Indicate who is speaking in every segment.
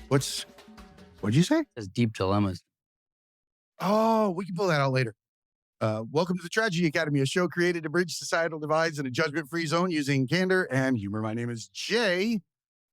Speaker 1: What'd you say?
Speaker 2: It says deep dilemmas.
Speaker 1: Oh, we can pull that out later. Welcome to the Tragedy Academy, a show created to bridge societal divides in a judgment-free zone using candor and humor. My name is Jay,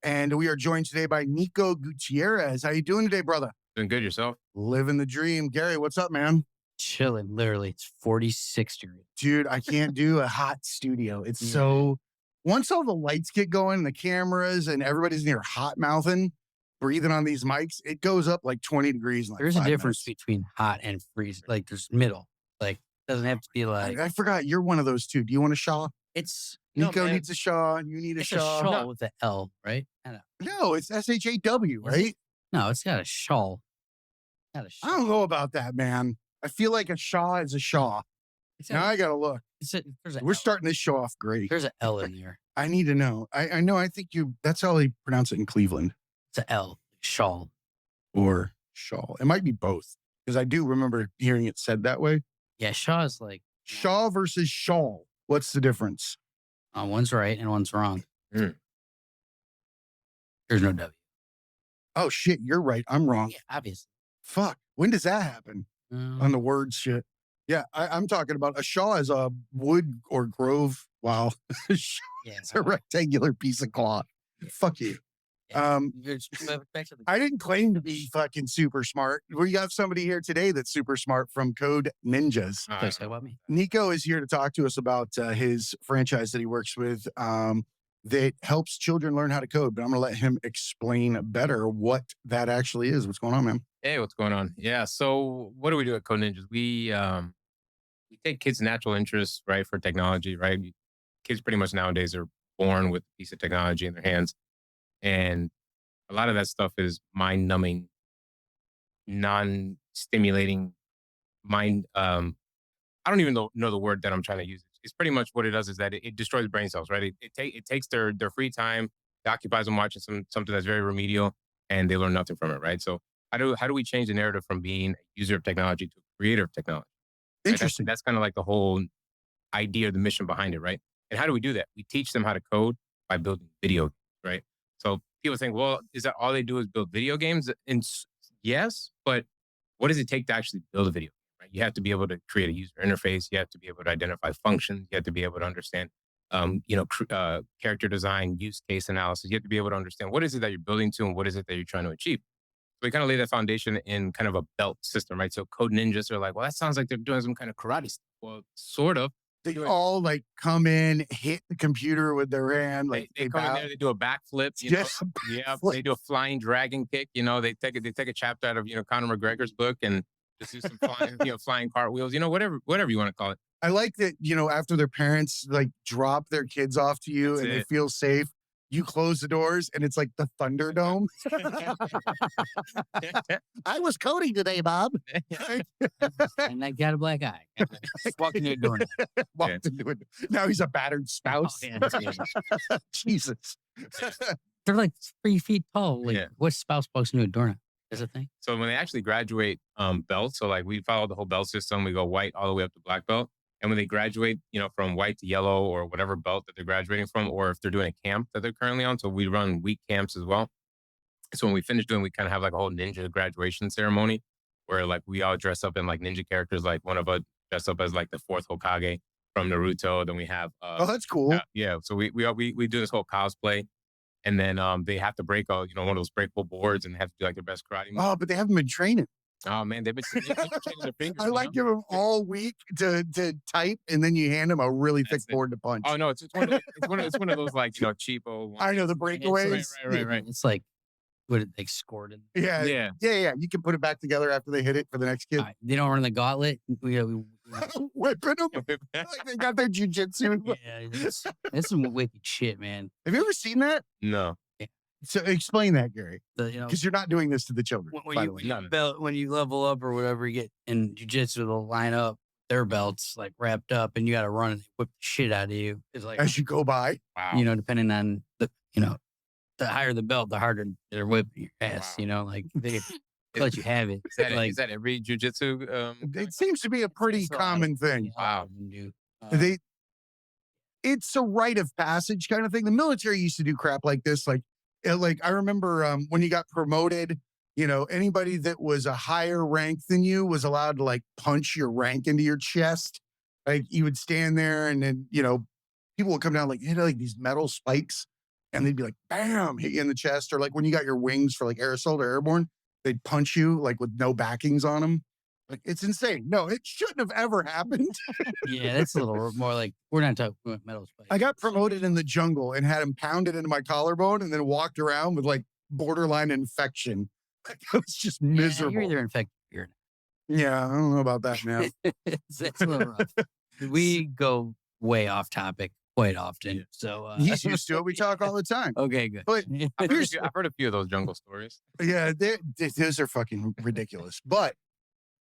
Speaker 1: and we are joined today by Nico Gutierrez. How you doing today, brother?
Speaker 3: Doing good yourself?
Speaker 1: Living the dream. Gary, what's up, man?
Speaker 2: Chilling, literally. It's 46 degrees.
Speaker 1: Dude, I can't do a hot studio. It's so... Once all the lights get going and the cameras and everybody's near hot mouthing, breathing on these mics, it goes up like 20 degrees. In like
Speaker 2: There's a
Speaker 1: 5
Speaker 2: difference
Speaker 1: minutes.
Speaker 2: between hot and freezing. Like there's middle. Like doesn't have to be like.
Speaker 1: I forgot you're one of those two. Do you want a Shaw?
Speaker 2: It's
Speaker 1: Nico needs a Shaw. You need a
Speaker 2: it's
Speaker 1: Shaw.
Speaker 2: a shawl with the L, right? I don't know.
Speaker 1: No, it's SHAW, right?
Speaker 2: No, it's got a shawl. Not a
Speaker 1: I
Speaker 2: shawl.
Speaker 1: don't know about that, man. I feel like a Shaw is a Shaw.
Speaker 2: It's
Speaker 1: Now I gotta look.
Speaker 2: there's
Speaker 1: We're starting this show off great.
Speaker 2: There's an L in there.
Speaker 1: I need to know. I know. I think that's how they pronounce it in Cleveland.
Speaker 2: It's an L. Shawl.
Speaker 1: Or Shaw. It might be both because I do remember hearing it said that way.
Speaker 2: Yeah, Shaw is like
Speaker 1: Shaw versus Shawl. What's the difference?
Speaker 2: one's right and one's wrong. There's no W.
Speaker 1: Oh shit, you're right. I'm wrong.
Speaker 2: Yeah, obviously.
Speaker 1: Fuck. When does that happen? On the word shit. Yeah, I'm talking about a Shaw is a wood or grove. Wow. It's a rectangular piece of cloth. Fuck you.
Speaker 2: Back to the
Speaker 1: I didn't claim to be fucking super smart. We got somebody here today that's super smart from CodeNinjas.
Speaker 2: Say about me.
Speaker 1: Nico is here to talk to us about his franchise that he works with that helps children learn how to code. But I'm going to let him explain better what that actually is. What's going on, man?
Speaker 3: Hey, what's going on? Yeah, so what do we do at CodeNinjas? We take kids' natural interests, right, for technology, right? Kids pretty much nowadays are born with a piece of technology in their hands. And a lot of that stuff is mind-numbing, non-stimulating, mind. I don't even know the word that I'm trying to use. It's pretty much what it does is that it destroys brain cells, right? It takes their free time, it occupies them watching something that's very remedial, and they learn nothing from it, right? So how do we change the narrative from being a user of technology to a creator of technology? Right?
Speaker 1: Interesting.
Speaker 3: That's kind of like the whole idea, the mission behind it, right? And how do we do that? We teach them how to code by building video games, right? So people think, well, is that all they do is build video games? And yes, but what does it take to actually build a video game, right? You have to be able to create a user interface. You have to be able to identify functions. You have to be able to understand, character design, use case analysis. You have to be able to understand what is it that you're building to and what is it that you're trying to achieve. So we kind of lay that foundation in kind of a belt system, right? So CodeNinjas are like, well, that sounds like they're doing some kind of karate stuff. Well, sort of.
Speaker 1: They all like come in, hit the computer with their hand. Like
Speaker 3: they come in there, they do a backflip. Yeah, they do a flying dragon kick. They take a chapter out of Conor McGregor's book and just do some flying, flying cartwheels. Whatever you want to call it.
Speaker 1: I like that. After their parents like drop their kids off to you and they feel safe, you close the doors and it's like the Thunderdome. I was coding today, Bob.
Speaker 2: And I got a black eye. Walked into a door.
Speaker 1: Now he's a battered spouse.
Speaker 2: Oh, yeah.
Speaker 1: Jesus.
Speaker 2: They're like 3 feet tall. Like, what spouse walks into a doorknob? Is a thing.
Speaker 3: So when they actually graduate belts, so like we follow the whole belt system. We go white all the way up to black belt. And when they graduate, from white to yellow or whatever belt that they're graduating from, or if they're doing a camp that they're currently on. So we run week camps as well. So when we finish doing, we kind of have like a whole ninja graduation ceremony where like we all dress up in like ninja characters. Like one of us dress up as like the 4th Hokage from Naruto. Then we have,
Speaker 1: oh, that's cool.
Speaker 3: Yeah. So we do this whole cosplay. And then they have to break one of those breakable boards and have to do like their best karate moves.
Speaker 1: Oh, but they haven't been training.
Speaker 3: Oh man, they've been training their fingers.
Speaker 1: I like give them all week to type, and then you hand them a really thick board to punch.
Speaker 3: Oh no, it's one of those like cheapo ones.
Speaker 1: I know the breakaways.
Speaker 3: Right.
Speaker 2: It's like they scored in.
Speaker 1: Yeah. You can put it back together after they hit it for the next kid.
Speaker 2: They don't run the gauntlet. We
Speaker 1: whipping them like they got their jujitsu.
Speaker 2: Yeah, that's some wicked shit, man.
Speaker 1: Have you ever seen that?
Speaker 3: No.
Speaker 1: So explain that, Gary,
Speaker 2: because
Speaker 1: you're not doing this to the children.
Speaker 2: When you level up or whatever, you get in jiu-jitsu, they'll line up their belts like wrapped up, and you got to run and whip the shit out of you. It's like
Speaker 1: as you go by.
Speaker 3: Wow.
Speaker 2: Depending on the higher the belt, the harder they're whipping your ass.
Speaker 3: Wow.
Speaker 2: Like they let you have it.
Speaker 3: Is that every jiu-jitsu?
Speaker 1: It seems to be a pretty common thing.
Speaker 3: Wow.
Speaker 1: It's a rite of passage kind of thing. The military used to do crap like this, like Like I remember when you got promoted, anybody that was a higher rank than you was allowed to like punch your rank into your chest. Like you would stand there and then, people would come down like hit like these metal spikes and they'd be like, bam, hit you in the chest. Or like when you got your wings for like air assault or airborne, they'd punch you like with no backings on them. Like it's insane. No, it shouldn't have ever happened.
Speaker 2: Yeah, that's a little more like we're not talking about metal spikes.
Speaker 1: I got promoted in the jungle and had him pounded into my collarbone and then walked around with like borderline infection. Like, I was just
Speaker 2: Yeah,
Speaker 1: miserable.
Speaker 2: you're either infected or you're
Speaker 1: Yeah, I don't know about that, man.
Speaker 2: not. It's a little rough. We go way off topic quite often. So
Speaker 1: He's used to it. We talk all the time.
Speaker 2: okay, good.
Speaker 1: But
Speaker 3: I've heard a few of those jungle stories.
Speaker 1: yeah, those are fucking ridiculous. But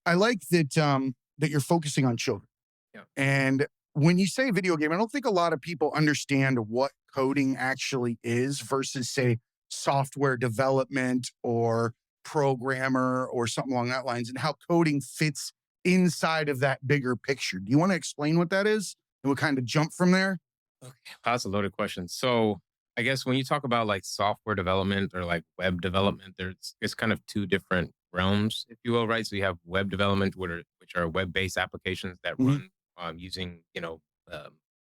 Speaker 1: I like that you're focusing on children.
Speaker 3: Yeah.
Speaker 1: And when you say video game, I don't think a lot of people understand what coding actually is versus, say, software development or programmer or something along that lines, and how coding fits inside of that bigger picture. Do you want to explain what that is? And we'll kind of jump from there.
Speaker 3: Okay. That's a loaded question. So I guess when you talk about like software development or like web development, it's kind of two different realms, if you will, right? So you have web development, which are web-based applications that
Speaker 1: Mhm.
Speaker 3: run using,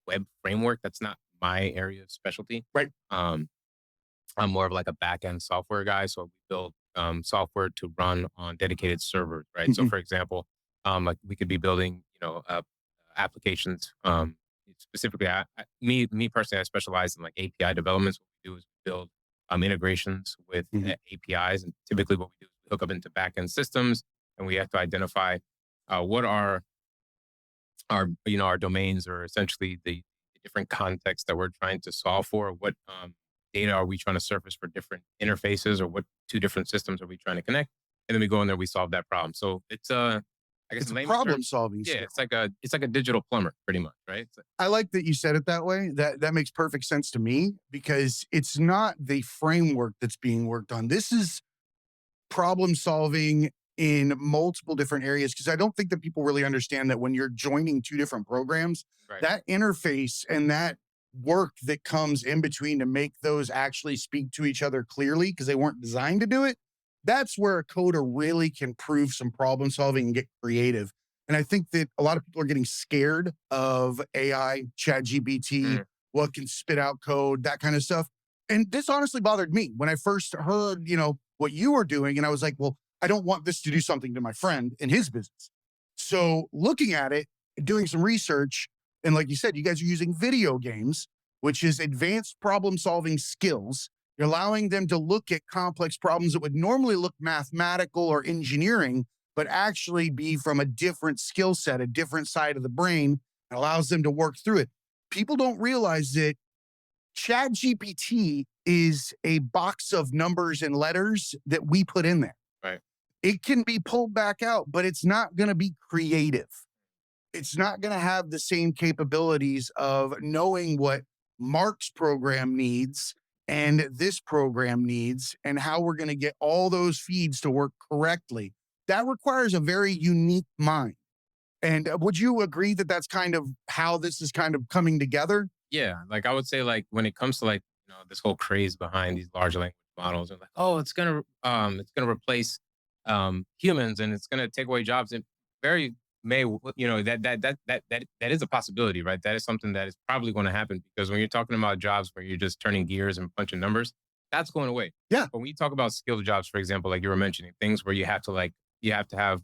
Speaker 3: web framework. That's not my area of specialty.
Speaker 1: Right.
Speaker 3: I'm more of like a back-end software guy. So we build software to run on dedicated servers, right? So
Speaker 1: Mhm.
Speaker 3: for example, like we could be building, applications. Specifically, me personally, I specialize in like API development. So what we do is build integrations with
Speaker 1: Mhm.
Speaker 3: APIs, and typically what we do is we hook up into backend systems, and we have to identify what are our domains, or essentially the different contexts that we're trying to solve for. What data are we trying to surface for different interfaces, or what two different systems are we trying to connect? And then we go in there, we solve that problem. So it's I guess
Speaker 1: It's
Speaker 3: in
Speaker 1: a
Speaker 3: layman's
Speaker 1: problem
Speaker 3: terms,
Speaker 1: solving
Speaker 3: yeah,
Speaker 1: skill.
Speaker 3: it's like a digital plumber, pretty much, right?
Speaker 1: I like that you said it that way. That makes perfect sense to me because it's not the framework that's being worked on. This is problem solving in multiple different areas because I don't think that people really understand that when you're joining two different programs,
Speaker 3: Right.
Speaker 1: that interface and that work that comes in between to make those actually speak to each other clearly because they weren't designed to do it. That's where a coder really can prove some problem solving and get creative. And I think that a lot of people are getting scared of AI, chat GPT,
Speaker 3: Mm.
Speaker 1: what can spit out code, that kind of stuff. And this honestly bothered me when I first heard, what you were doing. And I was like, well, I don't want this to do something to my friend in his business. So looking at it, doing some research, and like you said, you guys are using video games, which is advanced problem solving skills. You're allowing them to look at complex problems that would normally look mathematical or engineering, but actually be from a different skill set, a different side of the brain, and allows them to work through it. People don't realize that Chat GPT is a box of numbers and letters that we put in there.
Speaker 3: Right.
Speaker 1: It can be pulled back out, but it's not going to be creative. It's not going to have the same capabilities of knowing what Mark's program needs and this program needs and how we're going to get all those feeds to work correctly. That requires a very unique mind. And would you agree that that's kind of how this is kind of coming together?
Speaker 3: Yeah, like I would say, like when it comes to like this whole craze behind these large language models, and like, oh, it's gonna replace humans, and it's gonna take away jobs. And very that is a possibility, right? That is something that is probably going to happen, because when you're talking about jobs where you're just turning gears and punching numbers, that's going away.
Speaker 1: Yeah.
Speaker 3: But when you talk about skilled jobs, for example, like you were mentioning, things where you have to have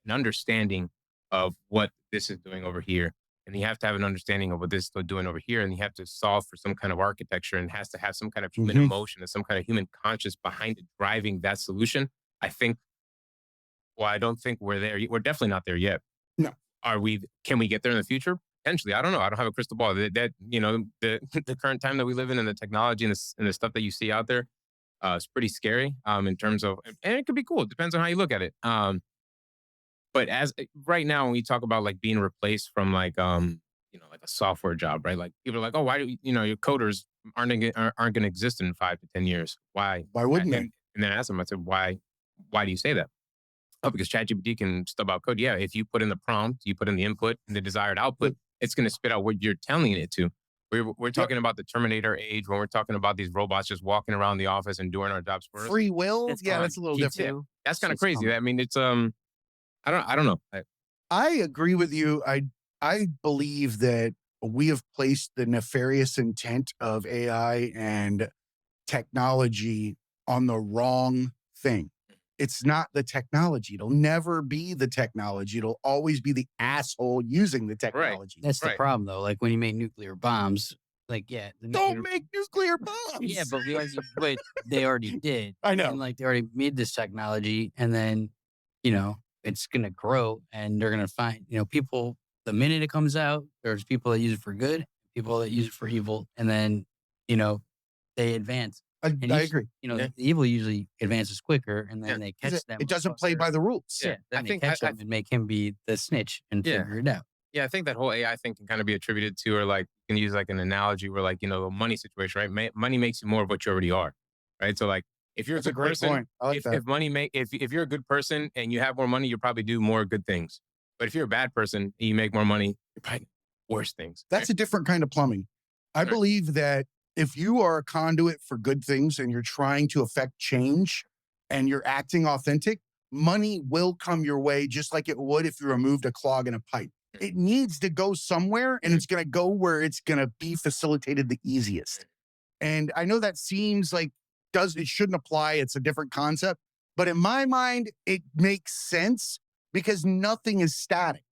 Speaker 3: an understanding of what this is doing over here. And you have to have an understanding of what this is doing over here. And you have to solve for some kind of architecture, and has to have some kind of human
Speaker 1: Mhm.
Speaker 3: emotion and some kind of human conscious behind it, driving that solution. I think, well, I don't think we're there. We're definitely not there yet.
Speaker 1: No.
Speaker 3: Can we get there in the future? Potentially. I don't know. I don't have a crystal ball. The the current time that we live in, and the technology and the stuff that you see out there, is pretty scary, in terms of, and it could be cool. It depends on how you look at it. But as right now, when we talk about like being replaced from like like a software job, right? Like people are like, oh, why do your coders aren't going to exist in 5 to 10 years? Why?
Speaker 1: Why wouldn't
Speaker 3: And,
Speaker 1: they?
Speaker 3: and then I asked them, I said, why do you say that? Oh, because ChatGPT can stub out code. Yeah, if you put in the prompt, you put in the input and the desired output, it's going to spit out what you're telling it to. We're talking about the Terminator age when we're talking about these robots just walking around the office and doing our jobs for us.
Speaker 1: Free will,
Speaker 2: That's
Speaker 1: yeah,
Speaker 2: fine.
Speaker 1: that's a little different.
Speaker 2: G2,
Speaker 3: That's kind of
Speaker 2: shit's
Speaker 3: crazy.
Speaker 2: coming.
Speaker 3: I mean, it's I don't know.
Speaker 1: I agree with you. I believe that we have placed the nefarious intent of AI and technology on the wrong thing. It's not the technology. It'll never be the technology. It'll always be the asshole using the technology.
Speaker 2: That's the
Speaker 3: Right.
Speaker 2: problem, though. Like when you make nuclear bombs, like the
Speaker 1: Don't
Speaker 2: nuclear-
Speaker 1: make nuclear bombs.
Speaker 2: Yeah, but they already did.
Speaker 1: I know.
Speaker 2: And like they already made this technology, and then it's gonna grow, and they're gonna find people. The minute it comes out, there's people that use it for good, people that use it for evil, and then they advance.
Speaker 1: I
Speaker 2: usually,
Speaker 1: agree.
Speaker 2: The evil usually advances quicker, and then they catch them.
Speaker 1: It doesn't play by the rules.
Speaker 2: Yeah, then
Speaker 3: I
Speaker 2: they
Speaker 3: think
Speaker 2: catch them and make him be the snitch and
Speaker 3: Yeah.
Speaker 2: figure it out.
Speaker 3: Yeah, I think that whole AI thing can kind of be attributed to, or like you can use like an analogy where like a money situation, right? Money makes you more of what you already are, right? So like if you're
Speaker 1: That's
Speaker 3: a
Speaker 1: a
Speaker 3: good
Speaker 1: great
Speaker 3: person,
Speaker 1: point. I like that.
Speaker 3: if money if you're a good person and you have more money, you'll probably do more good things. But if you're a bad person and you make more money, you're probably worse things.
Speaker 1: That's a different kind of plumbing. I
Speaker 3: Right.
Speaker 1: believe that if you are a conduit for good things and you're trying to affect change and you're acting authentic, money will come your way just like it would if you removed a clog in a pipe. It needs to go somewhere, and it's going to go where it's going to be facilitated the easiest. And I know that seems like it shouldn't apply. It's a different concept. But in my mind, it makes sense because nothing is static.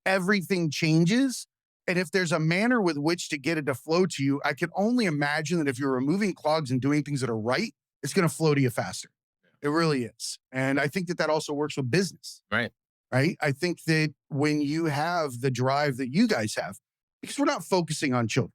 Speaker 1: Everything changes. And if there's a manner with which to get it to flow to you, I can only imagine that if you're removing clogs and doing things that are right, it's going to flow to you faster. It really is. And I think that that also works with business.
Speaker 3: Right.
Speaker 1: Right. I think that when you have the drive that you guys have, because we're not focusing on children,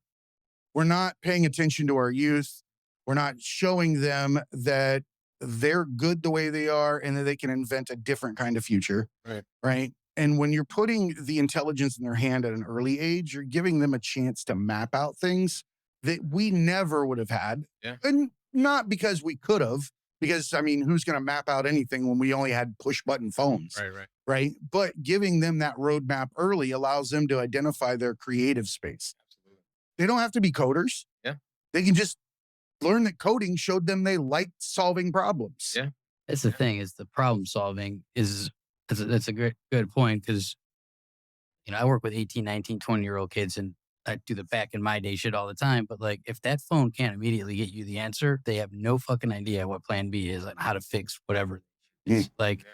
Speaker 1: we're not paying attention to our youth. We're not showing them that they're good the way they are and that they can invent a different kind of future.
Speaker 3: Right.
Speaker 1: Right. And when you're putting the intelligence in their hand at an early age, you're giving them a chance to map out things that we never would have had.
Speaker 3: Yeah.
Speaker 1: And not because we could have, because I mean, who's going to map out anything when we only had push button phones?
Speaker 3: Right.
Speaker 1: Right. But giving them that roadmap early allows them to identify their creative space.
Speaker 3: Absolutely.
Speaker 1: They don't have to be coders.
Speaker 3: Yeah.
Speaker 1: They can just learn that coding showed them they liked solving problems.
Speaker 3: Yeah.
Speaker 2: That's the thing, is the problem solving that's a good point, because I work with 18, 19, 20-year-old kids, and I do the back in my day shit all the time. But like, if that phone can't immediately get you the answer, they have no fucking idea what plan B is and how to fix whatever. It's like,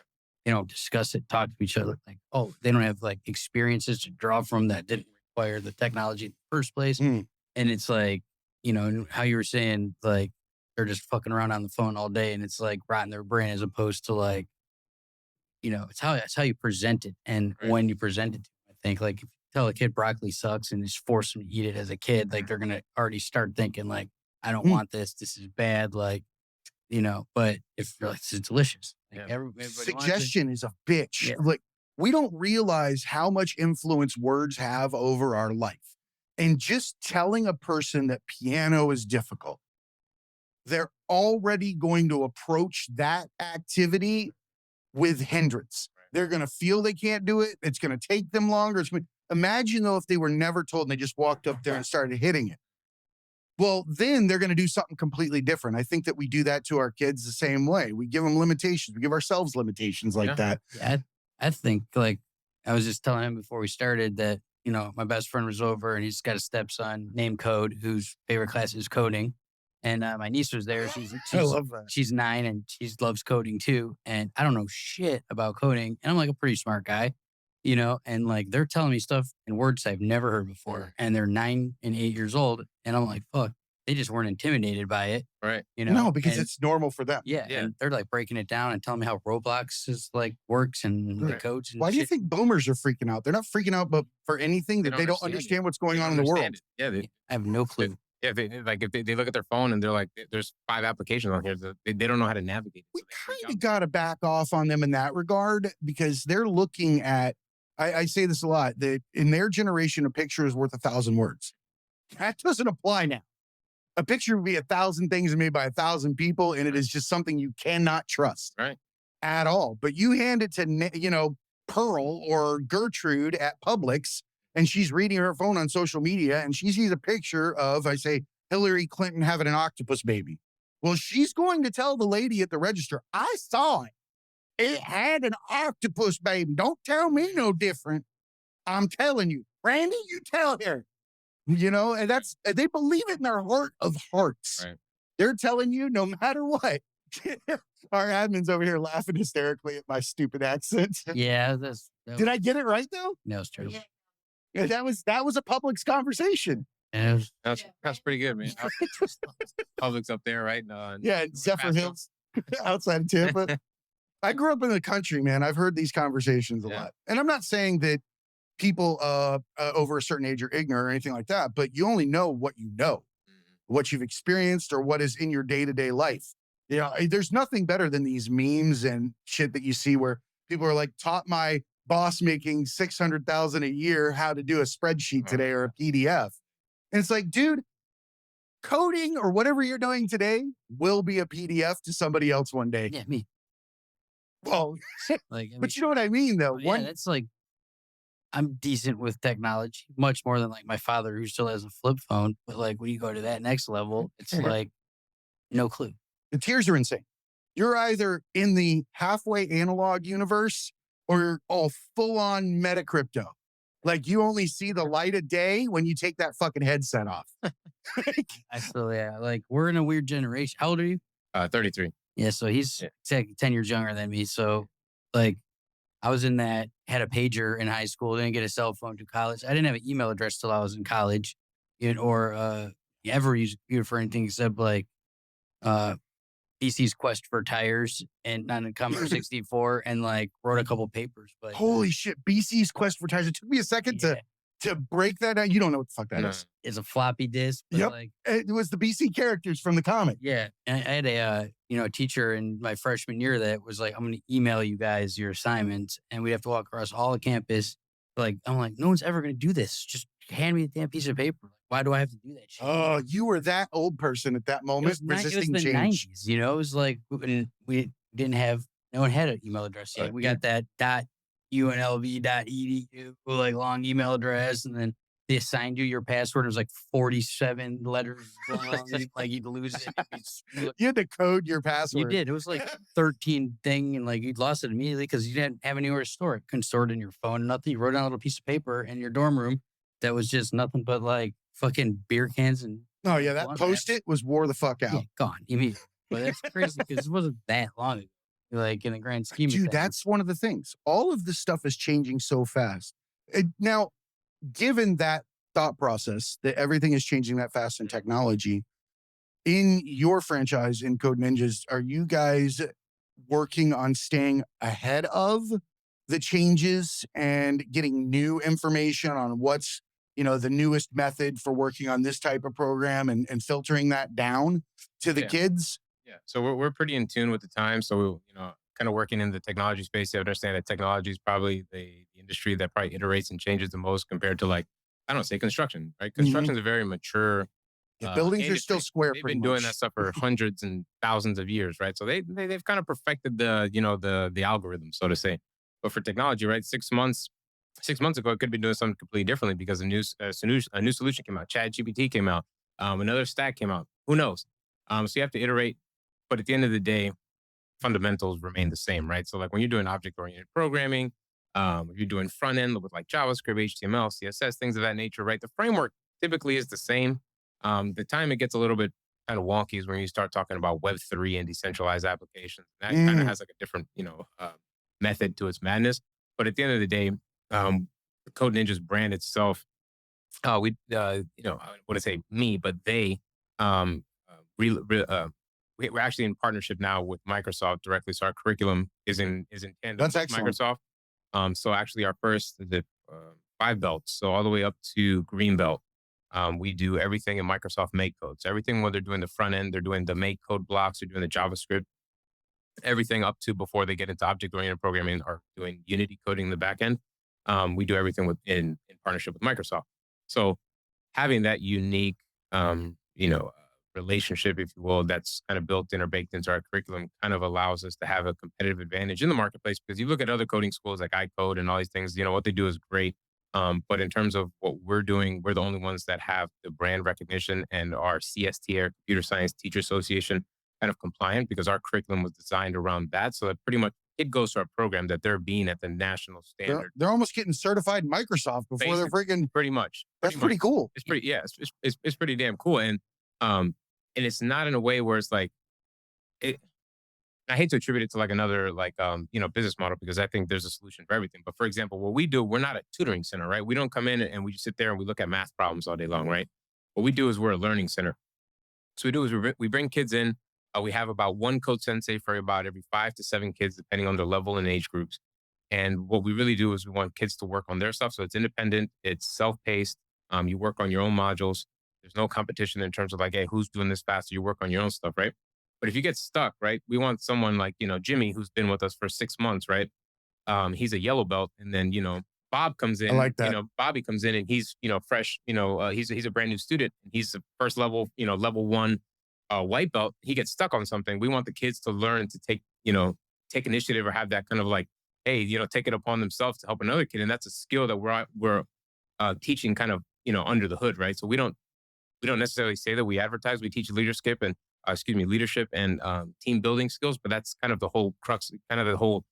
Speaker 2: discuss it, talk to each other. Like, oh, they don't have like experiences to draw from that didn't require the technology in the first place.
Speaker 1: Mm.
Speaker 2: And it's like, and how you were saying, like, they're just fucking around on the phone all day, and it's like rotting their brain, as opposed to like, it's how you present it and
Speaker 3: Right.
Speaker 2: when you present it. I think like if you tell a kid broccoli sucks and just force them to eat it as a kid, like they're gonna already start thinking like, I don't want this. This is bad. Like, But if you're like, this is delicious. Like
Speaker 3: Yeah.
Speaker 2: everybody wants it.
Speaker 1: Suggestion is a bitch.
Speaker 2: Yeah.
Speaker 1: Like, we don't realize how much influence words have over our life. And just telling a person that piano is difficult, they're already going to approach that activity with hindrance. They're going to feel they can't do it. It's going to take them longer. Imagine though, if they were never told and they just walked up there and started hitting it. Well, then they're going to do something completely different. I think that we do that to our kids the same way. We give them limitations. We give ourselves limitations like that.
Speaker 2: Yeah, I think like I was just telling him before we started that, my best friend was over and he's got a stepson named Code, whose favorite class is coding. And my niece was there.
Speaker 1: I love that.
Speaker 2: She's 9 and she loves coding too. And I don't know shit about coding. And I'm like a pretty smart guy, and like they're telling me stuff in words I've never heard before. And they're 9 and 8 years old. And I'm like, fuck, they just weren't intimidated by it.
Speaker 3: Right.
Speaker 1: No, because
Speaker 2: and,
Speaker 1: it's normal for them.
Speaker 2: yeah. And they're like breaking it down and telling me how Roblox is like works and the
Speaker 3: Right.
Speaker 2: codes. And
Speaker 1: Why do you
Speaker 2: shit.
Speaker 1: think boomers are freaking out? They're not freaking out, but for anything that they don't understand what's going on in the world.
Speaker 3: Yeah.
Speaker 2: I have no clue.
Speaker 3: Yeah, if they look at their phone and they're like, there's 5 applications on here, they don't know how to navigate.
Speaker 1: We
Speaker 3: So they freak
Speaker 1: kind of
Speaker 3: out.
Speaker 1: got to back off on them in that regard, because they're looking at, I say this a lot, that in their generation, a picture is worth 1,000 words. That doesn't apply now. A picture would be 1,000 things made by 1,000 people, and it is just something you cannot trust
Speaker 3: Right.
Speaker 1: at all. But you hand it to, Pearl or Gertrude at Publix, and she's reading her phone on social media and she sees a picture of, I say, Hillary Clinton having an octopus baby. Well, she's going to tell the lady at the register, I saw it. It had an octopus baby. Don't tell me no different. I'm telling you. Randy, you tell her. And they believe it in their heart of hearts.
Speaker 3: Right.
Speaker 1: They're telling you no matter what. Our admin's over here laughing hysterically at my stupid accent.
Speaker 2: Yeah,
Speaker 1: Did I get it right though?
Speaker 2: No, it's true.
Speaker 1: Yeah, that was a Publix conversation.
Speaker 2: Yeah,
Speaker 3: That's pretty good, man. Publix up there, right?
Speaker 1: Yeah, Zephyr Hills, outside of Tampa. I grew up in the country, man. I've heard these conversations a lot. And I'm not saying that people over a certain age are ignorant or anything like that, but you only know, what you've experienced or what is in your day-to-day life. There's nothing better than these memes and shit that you see where people are like, taught my boss making $600,000 a year how to do a spreadsheet today or a PDF. And it's like, dude, coding or whatever you're doing today will be a PDF to somebody else one day.
Speaker 2: Yeah, me.
Speaker 1: Well,
Speaker 2: Like,
Speaker 1: but you know what I mean, though.
Speaker 2: That's like, I'm decent with technology, much more than like my father who still has a flip phone. But like when you go to that next level, it's like no clue.
Speaker 1: The tiers are insane. You're either in the halfway analog universe or you're all full on meta crypto. Like you only see the light of day when you take that fucking headset off.
Speaker 2: I feel like we're in a weird generation. How old are you?
Speaker 3: 33.
Speaker 2: Yeah, so he's 10 years younger than me. So like I was in that, had a pager in high school, didn't get a cell phone to college. I didn't have an email address till I was in college, or ever use a computer for anything except like BC's Quest for Tires and not a Commodore 64 and like wrote a couple papers. But
Speaker 1: holy shit, BC's Quest for Tires. It took me a second to break that down. You don't know what the fuck that is.
Speaker 2: It's a floppy disk. But
Speaker 1: yep.
Speaker 2: Like,
Speaker 1: it was the BC characters from the comic.
Speaker 2: Yeah. And I had a teacher in my freshman year that was like, I'm going to email you guys your assignments and we'd have to walk across all the campus. Like, I'm like, no one's ever going to do this. Just hand me a damn piece of paper. Why do I have to do that shit?
Speaker 1: Oh, you were that old person at that moment, resisting change.
Speaker 2: 90s, it was like we didn't have, no one had an email address yet. We got that .unlv.edu, like long email address, and then they assigned you your password. It was like 47 letters long. Like you'd lose it.
Speaker 1: You had to code your password.
Speaker 2: You did. It was like 13 thing, and like you'd lost it immediately because you didn't have anywhere to store it. Couldn't store it in your phone, nothing. You wrote down a little piece of paper in your dorm room that was just nothing but like fucking beer cans and.
Speaker 1: Oh yeah, that Post-it was wore the fuck out.
Speaker 2: Yeah, gone immediately. But that's crazy because it wasn't that long ago. Like in the grand scheme of
Speaker 1: things.
Speaker 2: Dude,
Speaker 1: that's one of the things. All of this stuff is changing so fast. Now, given that thought process that everything is changing that fast in technology, in your franchise in CodeNinjas, are you guys working on staying ahead of the changes and getting new information on what's, the newest method for working on this type of program and filtering that down to the kids?
Speaker 3: Yeah. So we're pretty in tune with the time. So, kind of working in the technology space, you understand that technology is probably the industry that probably iterates and changes the most compared to like, I don't say construction, right? Construction is a very mature.
Speaker 1: Buildings are still square.
Speaker 3: They've been doing that stuff for hundreds and thousands of years, right? So they've kind of perfected the algorithm, so to say. But for technology, right? 6 months ago, it could be doing something completely differently because a new solution came out. ChatGPT came out. Another stack came out. Who knows? So you have to iterate. But at the end of the day, fundamentals remain the same, right? So like when you're doing object-oriented programming, if you're doing front end with like JavaScript, HTML, CSS, things of that nature, right? The framework typically is the same. The time it gets a little bit kind of wonky is when you start talking about Web3 and decentralized applications. That kind of has like a different, method to its madness. But at the end of the day, the CodeNinja's brand itself, I wouldn't say me, but they, we're actually in partnership now with Microsoft directly. So our curriculum is in tandem
Speaker 1: That's
Speaker 3: with
Speaker 1: excellent.
Speaker 3: Microsoft. So actually our first is 5 belts. So all the way up to green belt. We do everything in Microsoft Make Code. So everything when they're doing the front end, they're doing the Make Code blocks, they're doing the JavaScript, everything up to before they get into object-oriented programming or doing Unity coding in the back end. We do everything in partnership with Microsoft. So having that unique, relationship, if you will, that's kind of built in or baked into our curriculum kind of allows us to have a competitive advantage in the marketplace. Because you look at other coding schools like iCode and all these things, what they do is great. But in terms of what we're doing, we're the only ones that have the brand recognition and our CSTR, Computer Science Teacher Association, kind of compliant because our curriculum was designed around that. So that pretty much it goes to our program that they're being at the national standard.
Speaker 1: They're almost getting certified Microsoft before they're freaking.
Speaker 3: Pretty much.
Speaker 1: That's pretty cool.
Speaker 3: It's pretty, yeah, it's pretty damn cool. And it's not in a way where it's like, I hate to attribute it to like another business model because I think there's a solution for everything. But for example, what we do, we're not a tutoring center, right? We don't come in and we just sit there and we look at math problems all day long, right? What we do is we're a learning center. So we do is we bring kids in. We have about one code sensei for about every 5 to 7 kids, depending on their level and age groups. And what we really do is we want kids to work on their stuff. So it's independent, it's self-paced. You work on your own modules. There's no competition in terms of like, hey, who's doing this faster? You work on your own stuff, right? But if you get stuck, right, we want someone like, Jimmy, who's been with us for 6 months, right? He's a yellow belt. And then, Bob comes in.
Speaker 1: I like that.
Speaker 3: Bobby comes in and he's, fresh, he's a brand new student. He's the first level, level 1 white belt. He gets stuck on something. We want the kids to learn to take initiative or have that kind of like, hey, take it upon themselves to help another kid. And that's a skill that we're teaching kind of, under the hood, right? So we don't necessarily say that we advertise. We teach leadership and team building skills, but that's kind of the whole crux, kind of the whole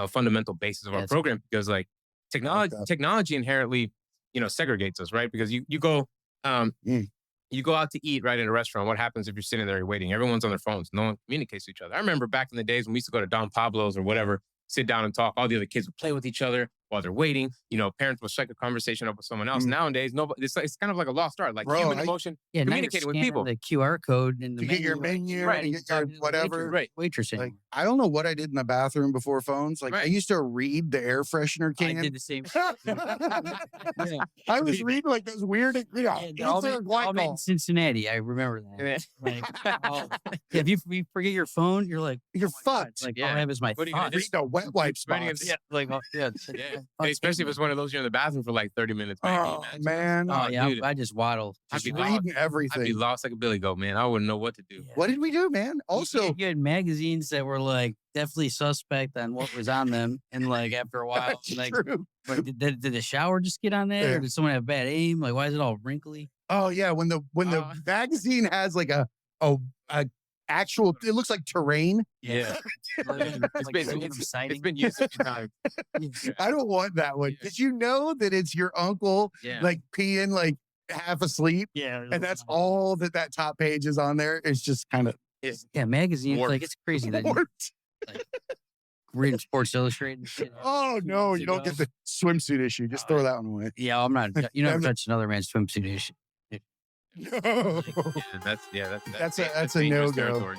Speaker 3: fundamental basis of our program. Because like technology inherently, segregates us, right? Because you go out to eat right in a restaurant. What happens if you're sitting there waiting? Everyone's on their phones. No one communicates to each other. I remember back in the days when we used to go to Don Pablo's or whatever, sit down and talk. All the other kids would play with each other while they're waiting. Parents would strike a conversation up with someone else. Nowadays, nobody. It's kind of like a lost art, like human emotion, communicating with people.
Speaker 2: The QR code in the
Speaker 1: to get your menu,
Speaker 2: right?
Speaker 1: And get your whatever.
Speaker 2: Waitressing.
Speaker 1: Like, I don't know what I did in the bathroom before phones. Like I used to read the air freshener can.
Speaker 2: I did the same.
Speaker 1: I was reading like those weird,
Speaker 2: all made in Cincinnati. I remember that. If you forget your phone, you're like,
Speaker 1: you're fucked.
Speaker 2: Like all I have is my thoughts.
Speaker 1: Read the wet wipes box.
Speaker 3: Especially if it's one of those you're in the bathroom for like 30 minutes.
Speaker 1: Oh man.
Speaker 2: Oh yeah, dude. I just waddle.
Speaker 1: Just reading everything.
Speaker 3: I'd be lost like a billy goat, man. I wouldn't know what to do.
Speaker 1: Yeah. What did we do, man? Also,
Speaker 2: you had magazines that were like definitely suspect on what was on them, and like after a while, like, did the shower just get on there? Or did someone have bad aim? Like, why is it all wrinkly?
Speaker 1: Oh yeah, when the magazine has like a actual, it looks like terrain.
Speaker 3: Yeah, it's been used a few times.
Speaker 1: I don't want that one. Did you know that it's your uncle like peeing like half asleep?
Speaker 2: Yeah,
Speaker 1: and that's all that top page is on there. It's just kind of
Speaker 2: magazines. Like it's crazy that like, reading Sports Illustrated.
Speaker 1: Oh no, you don't get the swimsuit issue. Just throw that one away.
Speaker 2: Yeah, I'm not. You never touch another man's swimsuit issue.
Speaker 1: No. That's a no go.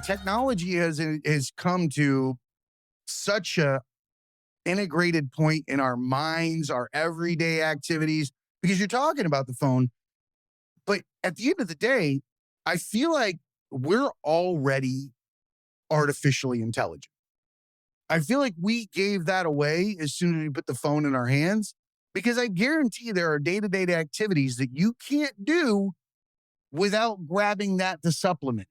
Speaker 1: Technology has come to such a integrated point in our minds, our everyday activities, because you're talking about the phone. But at the end of the day, I feel like we're already artificially intelligent. I feel like we gave that away as soon as we put the phone in our hands, because I guarantee there are day-to-day activities that you can't do without grabbing that to supplement.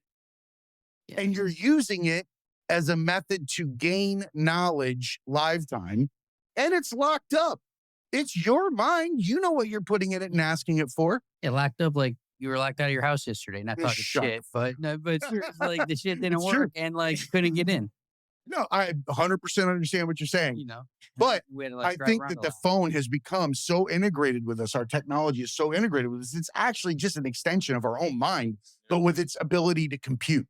Speaker 2: Yeah.
Speaker 1: And you're using it as a method to gain knowledge live time, and it's locked up. It's your mind. You know what you're putting in it and asking it for.
Speaker 2: Yeah, locked up like you were locked out of your house yesterday. Not
Speaker 1: Yeah,
Speaker 2: talking
Speaker 1: shut
Speaker 2: shit, but no, but it's like the shit didn't
Speaker 1: It's
Speaker 2: work
Speaker 1: true.
Speaker 2: and like couldn't get in.
Speaker 1: No, I 100% understand what you're saying.
Speaker 2: You know,
Speaker 1: But
Speaker 2: we had to,
Speaker 1: I
Speaker 2: like, drive
Speaker 1: think
Speaker 2: around
Speaker 1: that
Speaker 2: a
Speaker 1: the
Speaker 2: lot.
Speaker 1: phone has become so integrated with us. Our technology is so integrated with us. It's actually just an extension of our own mind, but with its ability to compute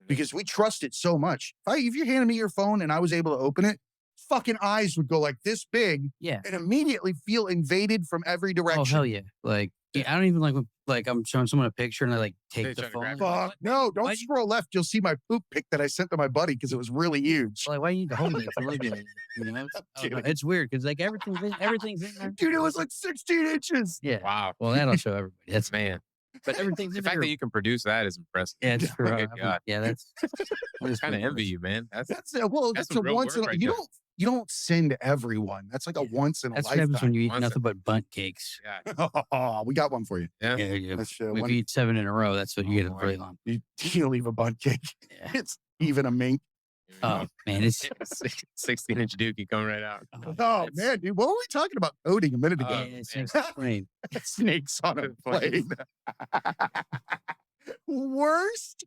Speaker 1: because we trust it so much. If you handed me your phone and I was able to open it, fucking eyes would go like this big
Speaker 2: Yeah.
Speaker 1: and immediately feel invaded from every direction.
Speaker 2: Oh hell yeah! Like I don't even like I'm showing someone a picture and I like take
Speaker 3: They
Speaker 2: the
Speaker 3: try to
Speaker 2: phone.
Speaker 3: grab
Speaker 2: Like,
Speaker 3: it.
Speaker 1: Fuck, no, don't
Speaker 2: why-
Speaker 1: scroll left. You'll see my poop pic that I sent to my buddy because it was really huge.
Speaker 2: Like, why you need to hold it to look at it? You know, I don't know. It's weird because like everything's in there.
Speaker 1: Dude, it was like 16 inches.
Speaker 2: Yeah.
Speaker 3: Wow.
Speaker 2: Well, that'll show everybody. That's
Speaker 3: Man.
Speaker 2: but everything's
Speaker 3: The
Speaker 2: in
Speaker 3: fact
Speaker 2: there.
Speaker 3: that you can produce that is impressive.
Speaker 2: Yeah, it's true.
Speaker 3: Good God.
Speaker 2: Yeah, that's.
Speaker 3: I kind of envy you, man. That's
Speaker 1: That's
Speaker 3: some
Speaker 1: a
Speaker 3: real
Speaker 1: once in
Speaker 3: work
Speaker 1: a,
Speaker 3: right
Speaker 1: you
Speaker 3: there.
Speaker 1: don't send everyone. That's like a once in a
Speaker 2: That's what happens
Speaker 1: lifetime.
Speaker 2: when you eat
Speaker 3: Once
Speaker 2: nothing but bunt cakes.
Speaker 3: yeah.
Speaker 1: Oh, we got one for you.
Speaker 3: Yeah.
Speaker 2: Yeah, yeah.
Speaker 1: That's
Speaker 2: If
Speaker 1: one,
Speaker 2: you eat 7 in a row, that's what you
Speaker 3: Oh,
Speaker 2: get
Speaker 3: boy.
Speaker 2: really long.
Speaker 1: you leave a bun cake.
Speaker 2: Yeah.
Speaker 1: It's even a mink.
Speaker 2: Oh man, it's
Speaker 3: 16-inch dookie coming right out.
Speaker 1: Oh
Speaker 2: that's-
Speaker 1: man, dude, what were we talking about coding a minute ago?
Speaker 2: Yeah,
Speaker 3: Oh,
Speaker 2: it's
Speaker 3: man.
Speaker 2: explain.
Speaker 1: Snakes on a
Speaker 3: Plane.
Speaker 1: plane. Worst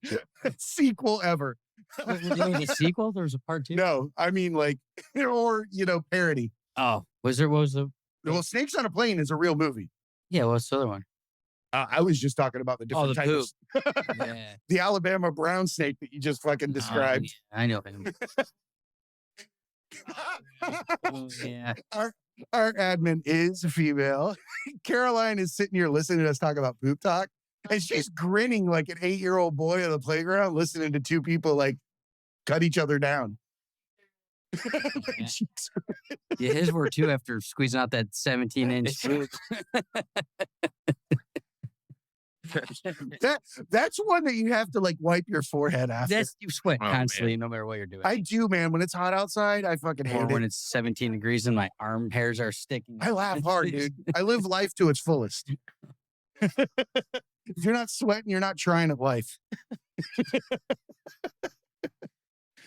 Speaker 1: sequel ever.
Speaker 2: There was a sequel. There was a part 2.
Speaker 1: No, I mean like, or parody.
Speaker 2: Oh, was there? What was the?
Speaker 1: Well, Snakes on a Plane is a real movie.
Speaker 2: Yeah, what's the other one?
Speaker 1: I was just talking about the different
Speaker 2: the
Speaker 1: types.
Speaker 2: Yeah.
Speaker 1: The Alabama brown snake that you just fucking described.
Speaker 2: Oh, yeah, I know him. Oh, yeah.
Speaker 1: Our admin is a female. Caroline is sitting here listening to us talk about poop talk, and she's grinning like an 8-year-old boy on the playground, listening to two people like cut each other down. Like,
Speaker 2: Yeah.
Speaker 1: she's-
Speaker 2: Yeah, his were too after squeezing out that 17-inch food.
Speaker 1: that's one that you have to like wipe your forehead after.
Speaker 2: That's you sweat
Speaker 3: Oh, man.
Speaker 2: constantly, no matter what you're doing.
Speaker 1: I do, man. When it's hot outside, I fucking
Speaker 2: or
Speaker 1: hate
Speaker 2: when
Speaker 1: it.
Speaker 2: it's 17 degrees and my arm hairs are sticking.
Speaker 1: I laugh hard, dude. I live life to its fullest. If you're not sweating, you're not trying at life.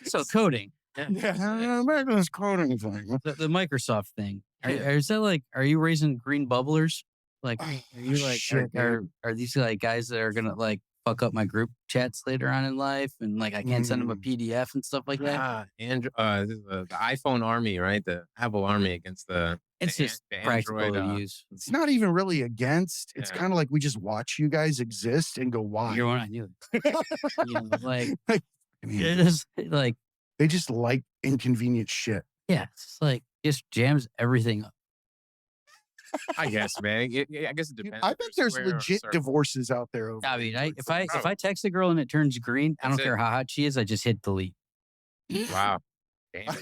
Speaker 2: So coding,
Speaker 1: Yeah, back to this coding thing.
Speaker 2: the Microsoft thing.
Speaker 1: Yeah.
Speaker 2: Is that like? Are you raising green bubblers? Like, are you like?
Speaker 1: Shit, man.
Speaker 2: Are these like guys that are gonna like fuck up my group chats later on in life, and like I can't send them a PDF and stuff like that?
Speaker 3: This is the iPhone army, right? The Apple army against the
Speaker 2: It's
Speaker 3: the
Speaker 2: just
Speaker 3: the
Speaker 2: practical
Speaker 3: Android,
Speaker 2: to use.
Speaker 1: It's not even really against. It's
Speaker 3: Yeah.
Speaker 1: kind of like we just watch you guys exist and go, why?
Speaker 2: You're one I knew. You know, like
Speaker 1: I mean,
Speaker 2: it is like
Speaker 1: they just like inconvenient shit.
Speaker 2: yeah, it's like just jams everything up.
Speaker 3: I guess, man. I guess it depends.
Speaker 1: I bet there's
Speaker 3: square or
Speaker 1: legit
Speaker 3: circle.
Speaker 1: divorces out there. Over
Speaker 2: I mean,
Speaker 1: Android
Speaker 2: if I
Speaker 1: phones.
Speaker 2: text a girl and it turns green, I
Speaker 3: That's
Speaker 2: don't care
Speaker 3: it.
Speaker 2: how hot she is. I just hit delete.
Speaker 3: Wow. Damn.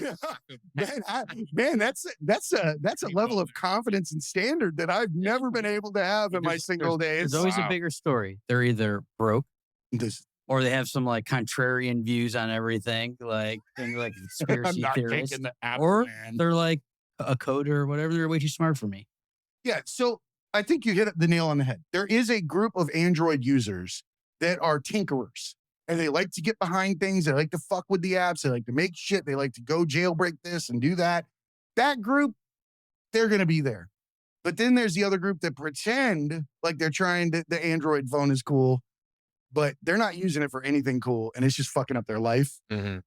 Speaker 1: man, that's a level of confidence and standard that I've never been able to have in my
Speaker 2: There's-
Speaker 1: single days.
Speaker 2: There's always a
Speaker 3: Wow.
Speaker 2: bigger story. They're either broke
Speaker 1: This-
Speaker 2: or they have some like contrarian views on everything, like and like
Speaker 1: I'm
Speaker 2: conspiracy
Speaker 1: not
Speaker 2: theorists,
Speaker 1: taking the Apple,
Speaker 2: or
Speaker 1: man.
Speaker 2: they're like a coder or whatever. They're way too smart for me.
Speaker 1: Yeah, so I think you hit the nail on the head. There is a group of Android users that are tinkerers, and they like to get behind things. They like to fuck with the apps. They like to make shit. They like to go jailbreak this and do that. That group, they're going to be there. But then there's the other group that pretend like they're trying to, the Android phone is cool, but they're not using it for anything cool, and it's just fucking up their life.
Speaker 3: Mhm.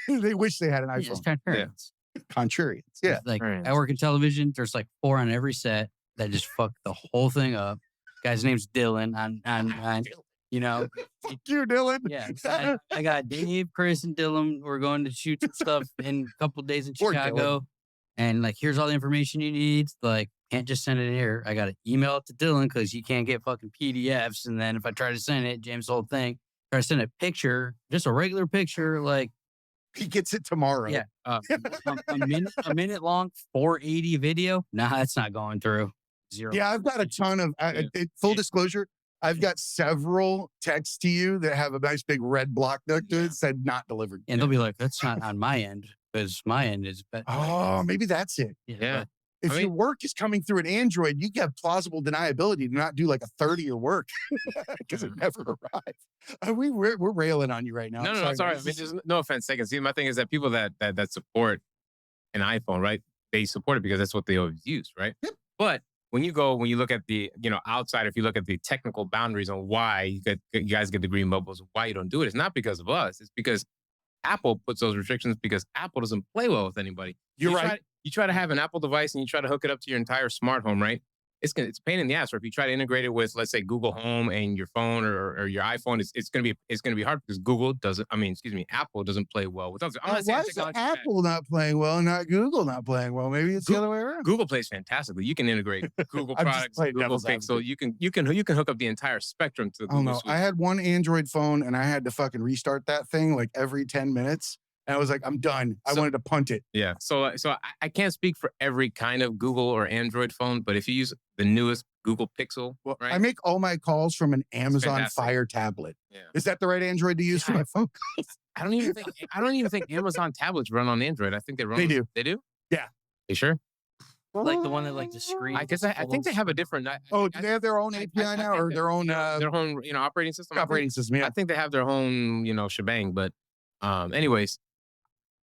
Speaker 1: They wish they had an
Speaker 2: Yeah, it's
Speaker 1: iPhone.
Speaker 2: contrarians.
Speaker 1: Contrarians. Yeah.
Speaker 2: Like
Speaker 3: Right.
Speaker 2: I work in television. There's like 4 on every set that just fuck the whole thing up. Guy's name's Dylan. On you know,
Speaker 1: Fuck you, Dylan.
Speaker 2: yeah. I got Dave, Chris, and Dylan. We're going to shoot some stuff in a couple of days in
Speaker 1: Poor Dylan.
Speaker 2: Chicago. And like, here's all the information you need. Like, can't just send it here. I got to email it to Dylan because you can't get fucking PDFs. And then if I try to send it, James, the whole thing, try to send a picture, just a regular picture, like,
Speaker 1: He gets it tomorrow.
Speaker 2: yeah, a minute long, 480 video. Nah, that's not going through. Zero.
Speaker 1: Yeah, I've got a ton of, full disclosure, I've got several texts to you that have a nice big red block next to it said not delivered.
Speaker 2: And they'll be like, that's not on my end because my end is better.
Speaker 1: Oh, maybe that's it.
Speaker 3: Yeah.
Speaker 1: If
Speaker 3: I mean-
Speaker 1: your work is coming through an Android, you get plausible deniability to not do like a third of your work because it never arrives. We're railing on you right now.
Speaker 3: No,
Speaker 1: I'm
Speaker 3: sorry.
Speaker 1: man.
Speaker 3: I mean, there's no offense taken. See, my thing is that people that support an iPhone, right? They support it because that's what they always use, right?
Speaker 1: Yep.
Speaker 3: But when you look at the, outside, if you look at the technical boundaries on why you guys get the green bubbles, why you don't do it, it's not because of us. It's because Apple puts those restrictions because Apple doesn't play well with anybody.
Speaker 1: You're right.
Speaker 3: You try to have an Apple device and you try to hook it up to your entire smart home, right? It's a pain in the ass. Or if you try to integrate it with, let's say, Google Home and your phone or your iPhone, it's gonna be hard because Apple doesn't play well with others. I'm not saying
Speaker 1: Why is
Speaker 3: technology
Speaker 1: Apple not playing well and not Google not playing well? Maybe it's the other way around.
Speaker 3: Google plays fantastically. You can integrate Google
Speaker 1: I'm just
Speaker 3: products,
Speaker 1: playing
Speaker 3: Google
Speaker 1: devil's
Speaker 3: Pixel. You can hook up the entire spectrum to the
Speaker 1: Oh
Speaker 3: Google
Speaker 1: no,
Speaker 3: suite.
Speaker 1: I had one Android phone and I had to fucking restart that thing like every 10 minutes. And I was like, I'm done. I wanted to punt it.
Speaker 3: Yeah. So I can't speak for every kind of Google or Android phone, but if you use the newest Google Pixel,
Speaker 1: Well,
Speaker 3: right?
Speaker 1: I make all my calls from an Amazon
Speaker 3: fantastic.
Speaker 1: Fire tablet.
Speaker 3: Yeah.
Speaker 1: Is that the right Android to use for
Speaker 3: Yeah.
Speaker 1: my phone?
Speaker 3: I don't even think Amazon tablets run on Android. I think they run.
Speaker 1: They do.
Speaker 3: They do.
Speaker 1: Yeah.
Speaker 3: You sure?
Speaker 2: Like the one that like the screen.
Speaker 3: I guess I think they have a different.
Speaker 1: Oh, do they have their own API now or their own
Speaker 3: operating system?
Speaker 1: operating system? Yeah.
Speaker 3: I think they have their own shebang. But anyways,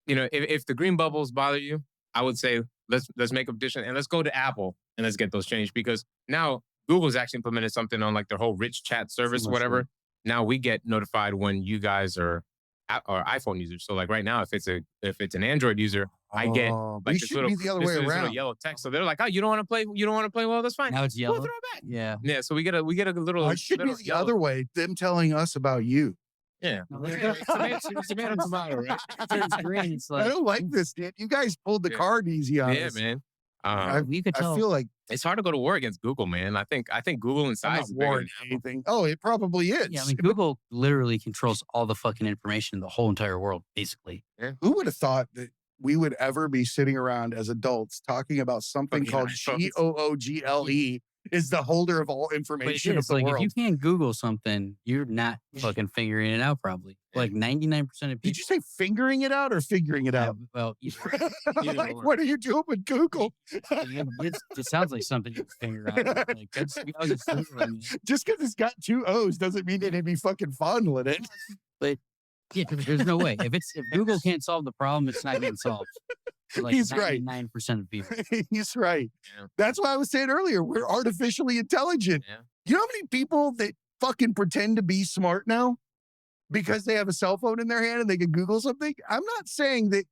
Speaker 3: if the green bubbles bother you, I would say let's make a petition and let's go to Apple and let's get those changed because now Google's actually implemented something on like their whole rich chat service or whatever. Now we get notified when you guys are iPhone users. So like right now, if it's an Android user, I get
Speaker 1: but
Speaker 3: like
Speaker 1: it
Speaker 3: this
Speaker 1: should
Speaker 3: little,
Speaker 1: be the other
Speaker 3: this
Speaker 1: way
Speaker 3: little
Speaker 1: around.
Speaker 3: yellow text. So they're like, oh, you don't want to play well, that's fine.
Speaker 2: Now it's yellow.
Speaker 3: We'll throw it back.
Speaker 2: Yeah.
Speaker 3: Yeah. So we get a little.
Speaker 1: Well, it should be
Speaker 3: little
Speaker 1: the
Speaker 3: yellow.
Speaker 1: other way. Them telling us about you.
Speaker 3: Yeah.
Speaker 2: No, it's tomato, right? It's green. It's
Speaker 1: I
Speaker 2: like
Speaker 1: don't like this, dude. You guys pulled the card easy on
Speaker 3: Yeah,
Speaker 1: us.
Speaker 3: man.
Speaker 2: you could tell.
Speaker 1: I feel like
Speaker 3: It's hard to go to war against Google, man. I think Google in
Speaker 1: I'm
Speaker 3: size
Speaker 1: not
Speaker 3: is bigger
Speaker 1: warning
Speaker 3: than Apple.
Speaker 1: anything. Oh, it probably is.
Speaker 2: Yeah, I mean, Google literally controls all the fucking information in the whole entire world, basically.
Speaker 1: Who would have thought that we would ever be sitting around as adults talking about something
Speaker 3: Fucking
Speaker 1: called
Speaker 3: iPhones.
Speaker 1: GOOGLE is the holder of all
Speaker 2: But it
Speaker 1: information of
Speaker 2: is
Speaker 1: the
Speaker 2: like
Speaker 1: world.
Speaker 2: if you can't Google something, you're not fucking figuring it out. Probably like 99% of people.
Speaker 1: Did you say fingering it out or figuring it out?
Speaker 2: Well,
Speaker 1: Like, what are you doing with Google?
Speaker 2: it sounds like something you can figure out. Like, that's, I was just thinking,
Speaker 1: Just because it's got two O's doesn't mean it'd be fucking fondling it.
Speaker 2: but yeah, there's no way. If Google can't solve the problem, it's not getting solved. For like
Speaker 1: He's right.
Speaker 2: 99% of people.
Speaker 1: He's right.
Speaker 3: Yeah.
Speaker 1: That's why I was saying earlier, we're artificially intelligent.
Speaker 3: Yeah.
Speaker 1: You know how many people that fucking pretend to be smart now because they have a cell phone in their hand and they can Google something? I'm not saying that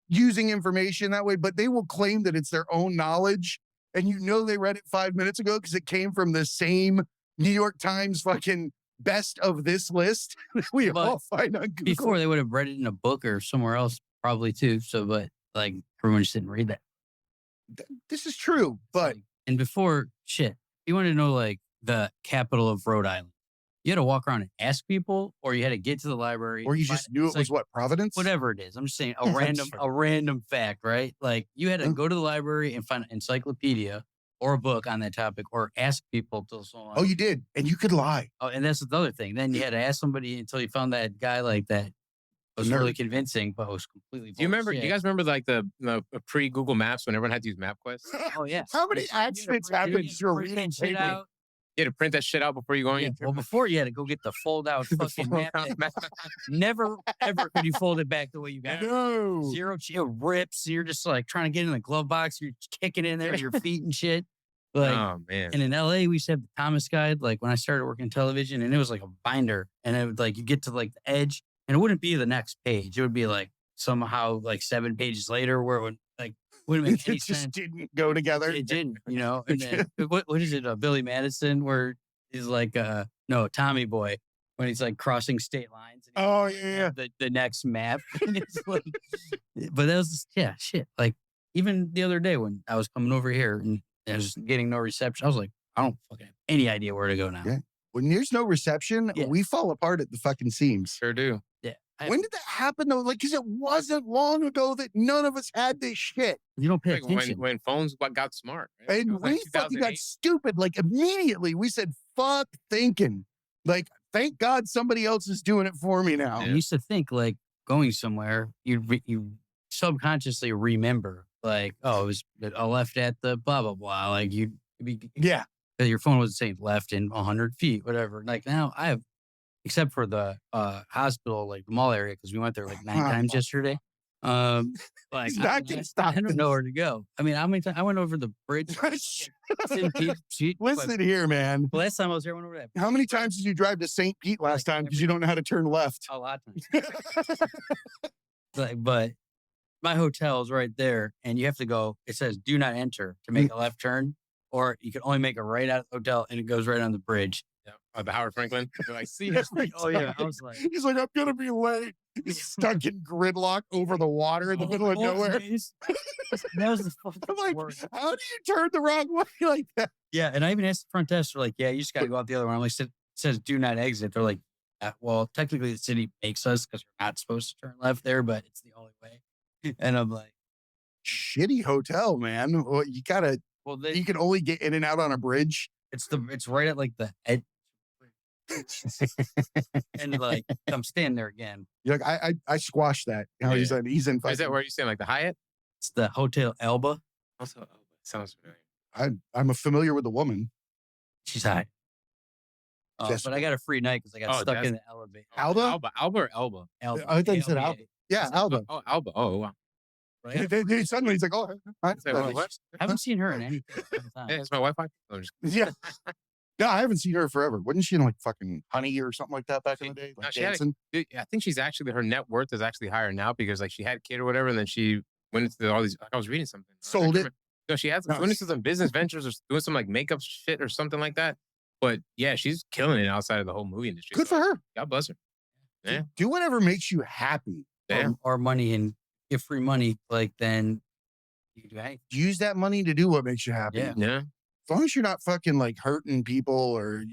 Speaker 1: using information that way, but they will claim that it's their own knowledge. And they read it 5 minutes ago because it came from the same New York Times fucking best of this list that we
Speaker 2: But
Speaker 1: all find on Google.
Speaker 2: Before they would have read it in a book or somewhere else, probably too. So, but like everyone just didn't read that.
Speaker 1: This is true, but
Speaker 2: And before shit, you want to know like the capital of Rhode Island. You had to walk around and ask people, or you had to get to the library.
Speaker 1: or you
Speaker 2: find
Speaker 1: just knew it
Speaker 2: it's
Speaker 1: was
Speaker 2: like,
Speaker 1: what, Providence?
Speaker 2: whatever it is. I'm just saying
Speaker 1: Yeah, that's
Speaker 2: a random fact, right? Like you had to go to the library and find an encyclopedia or a book on that topic, or ask people till someone.
Speaker 1: Oh, you did. And you could lie.
Speaker 2: Oh, and that's the other thing. Then you had to ask somebody until you found that guy like that was really convincing, but was completely.
Speaker 3: Do you remember? Do you guys remember like the pre-Google Maps when everyone had to use MapQuest?
Speaker 2: Oh yeah.
Speaker 1: How many accidents happened to your reading
Speaker 2: shit
Speaker 1: paper?
Speaker 2: out.
Speaker 3: You had to print that shit out before you go on
Speaker 2: Yeah.
Speaker 3: your
Speaker 2: Well, before you had to go get the fold out fucking map. Never ever could you fold it back the way you got it.
Speaker 1: No.
Speaker 2: Zero, it rips. You're just like trying to get in the glove box. You're kicking in there, your feet and shit. Like,
Speaker 3: oh man.
Speaker 2: and in LA, we used to have the Thomas Guide. Like when I started working television, and it was like a binder, and it would like you get to like the edge, and it wouldn't be the next page. It would be like somehow like 7 pages later, where it would like wouldn't make any
Speaker 1: It just
Speaker 2: sense.
Speaker 1: didn't go together.
Speaker 2: It didn't, And then what is it? Billy Madison, where he's like no Tommy Boy when he's like crossing state lines. And
Speaker 1: Oh, yeah.
Speaker 2: the next map. And it's like, but that was shit. Like even the other day when I was coming over here and I was getting no reception, I was like, I don't fucking have any idea where to go now.
Speaker 1: Yeah. When there's no reception,
Speaker 2: Yeah.
Speaker 1: we fall apart at the fucking seams.
Speaker 3: Sure do.
Speaker 2: Yeah.
Speaker 1: When did that happen though? Like, because it wasn't long ago that none of us had this shit.
Speaker 2: You don't pay
Speaker 3: Like
Speaker 2: attention.
Speaker 3: when phones got smart. Right? It
Speaker 1: And
Speaker 3: was like
Speaker 1: we fucking got
Speaker 3: 2008.
Speaker 1: stupid. Like, immediately we said, fuck thinking. Like, thank God somebody else is doing it for me now.
Speaker 2: I used to think like going somewhere, you subconsciously remember like, oh, it was a left at the blah, blah, blah. Like
Speaker 1: Yeah.
Speaker 2: your phone was saying left in 100 feet, whatever. Like now I have, except for the hospital, like the mall area, because we went there like 9 times yesterday. Like
Speaker 1: He's not gonna stop
Speaker 2: I don't know
Speaker 1: this.
Speaker 2: where to go. I mean, how many times I went over the bridge? St. Pete.
Speaker 1: Listen here, man.
Speaker 2: Last time I was here, I went over that.
Speaker 1: How many times did you drive to St. Pete last time because you don't know how to turn left?
Speaker 2: A lot of times. But my hotel is right there, and you have to go. It says "Do not enter" to make a left turn, or you can only make a right out of the hotel, and it goes right on the bridge.
Speaker 3: Yeah. The Howard Franklin. You're like, see,
Speaker 2: Oh yeah, I was like,
Speaker 1: He's like, I'm gonna be late. He's stuck in gridlock over the water in the middle of nowhere.
Speaker 2: That was the
Speaker 1: I'm
Speaker 2: fucking
Speaker 1: like,
Speaker 2: worst.
Speaker 1: how do you turn the wrong way like that?
Speaker 2: Yeah, and I even asked the front desk, they're like, yeah, you just got to go out the other one. I'm like, it says "Do not exit." They're like, well, technically the city makes us because you're not supposed to turn left there, but it's the only way. And I'm like,
Speaker 1: Shitty hotel, man. Well, you gotta.
Speaker 2: well,
Speaker 1: You can only get in and out on a bridge.
Speaker 2: it's right at like the edge. And like I'm standing there again.
Speaker 1: You're like, I squashed that. Now
Speaker 3: Yeah.
Speaker 1: he's in.
Speaker 3: is that
Speaker 1: fucking-
Speaker 3: where you saying like the Hyatt?
Speaker 2: It's the Hotel Elba.
Speaker 3: Also, sounds familiar.
Speaker 1: I'm familiar with the woman.
Speaker 2: She's high.
Speaker 1: Yes.
Speaker 2: But I got a free night because I got
Speaker 3: Oh,
Speaker 2: stuck
Speaker 3: that's-
Speaker 2: in the elevator.
Speaker 1: Alba?
Speaker 3: Alba or Elba?
Speaker 2: Elba.
Speaker 1: I thought you said
Speaker 2: ALBA.
Speaker 1: Alba. Yeah, Alba.
Speaker 3: Oh, Alba. Oh, wow.
Speaker 2: Right?
Speaker 1: Suddenly he's like, oh,
Speaker 3: I was like,
Speaker 1: I-
Speaker 3: what?
Speaker 2: I haven't seen her in anything.
Speaker 3: Yeah, it's my Wi-Fi. I'm just,
Speaker 1: yeah. No, I haven't seen her forever. Wasn't she in like fucking Honey or something like that back in the day?
Speaker 3: No,
Speaker 1: Like
Speaker 3: she had a-
Speaker 1: dancing?
Speaker 3: I think she's actually, her net worth is actually higher now because like she had a kid or whatever, and then she went into all these. Like, I was reading something.
Speaker 1: Sold
Speaker 3: I can't
Speaker 1: it.
Speaker 3: remember. No, she has
Speaker 1: No.
Speaker 3: went into some business ventures or doing some like makeup shit or something like that. But yeah, she's killing it outside of the whole movie industry.
Speaker 1: Good
Speaker 3: so
Speaker 1: for her.
Speaker 3: God bless her. Yeah.
Speaker 1: Do whatever makes you happy.
Speaker 3: Yeah.
Speaker 2: Or money and give free money, like then you can do anything.
Speaker 1: Use that money to do what makes you happy.
Speaker 2: Yeah.
Speaker 3: Yeah.
Speaker 1: As long as you're not fucking like hurting people or,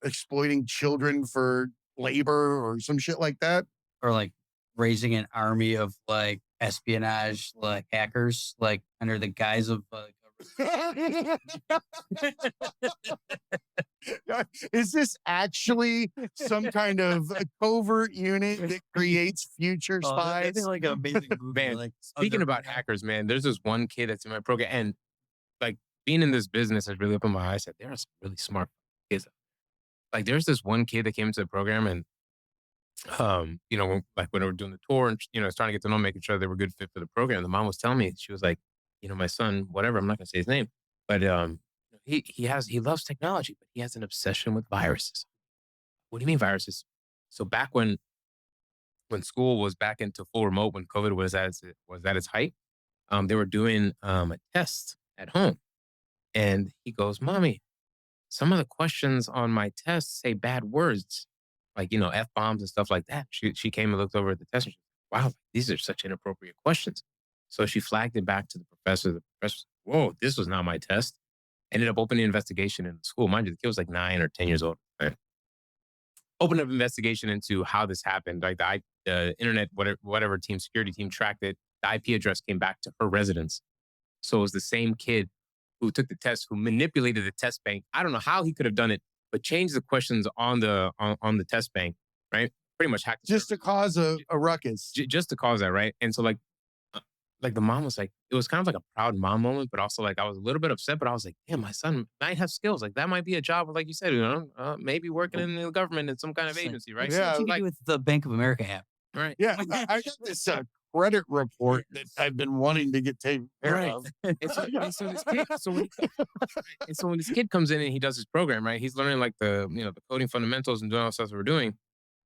Speaker 1: exploiting children for labor or some shit like that.
Speaker 2: Or like raising an army of like espionage, like hackers, like under the guise of
Speaker 1: Is this actually some kind of a covert unit that creates future spies?
Speaker 2: like an amazing movie.
Speaker 3: Man,
Speaker 2: like
Speaker 3: Speaking
Speaker 2: under-
Speaker 3: about hackers, man, there's this one kid that's in my program, and like being in this business has really opened my eyes that there are some really smart kids. Like there's this one kid that came into the program, and like when we were doing the tour and was trying to get to know, making sure they were a good fit for the program. The mom was telling me, she was like, my son, whatever, I'm not gonna say his name, but he loves technology, but he has an obsession with viruses. What do you mean viruses? So back when school was back into full remote, when COVID was at its height, they were doing a test at home, and he goes, "Mommy, some of the questions on my test say bad words, like f-bombs and stuff like that." She came and looked over at the test, and she was like, "Wow, these are such inappropriate questions." So she flagged it back to the professor. The professor said, "Whoa, this was not my test." Ended up opening an investigation in the school. Mind you, the kid was like 9 or 10 years old. Right? Opened up an investigation into how this happened. Like the internet, whatever team, security team tracked it. The IP address came back to her residence. So it was the same kid who took the test, who manipulated the test bank. I don't know how he could have done it, but changed the questions on the test bank, right? Pretty much hacked the
Speaker 1: Just to
Speaker 3: server.
Speaker 1: cause a ruckus.
Speaker 3: Just to cause that, right? And so like the mom was like, it was kind of like a proud mom moment, but also like I was a little bit upset, but I was like, damn, my son might have skills. Like that might be a job, like you said, maybe working in the government in some kind of
Speaker 2: It's like-
Speaker 3: agency, right?
Speaker 1: Yeah,
Speaker 2: What you can
Speaker 3: like,
Speaker 2: do with the Bank of America app.
Speaker 3: right.
Speaker 1: Yeah, I got this credit report that I've been wanting to get taken care
Speaker 3: Right.
Speaker 1: of.
Speaker 3: And so this kid, so when this kid comes in and he does his program, right? He's learning like the coding fundamentals and doing all the stuff that we're doing.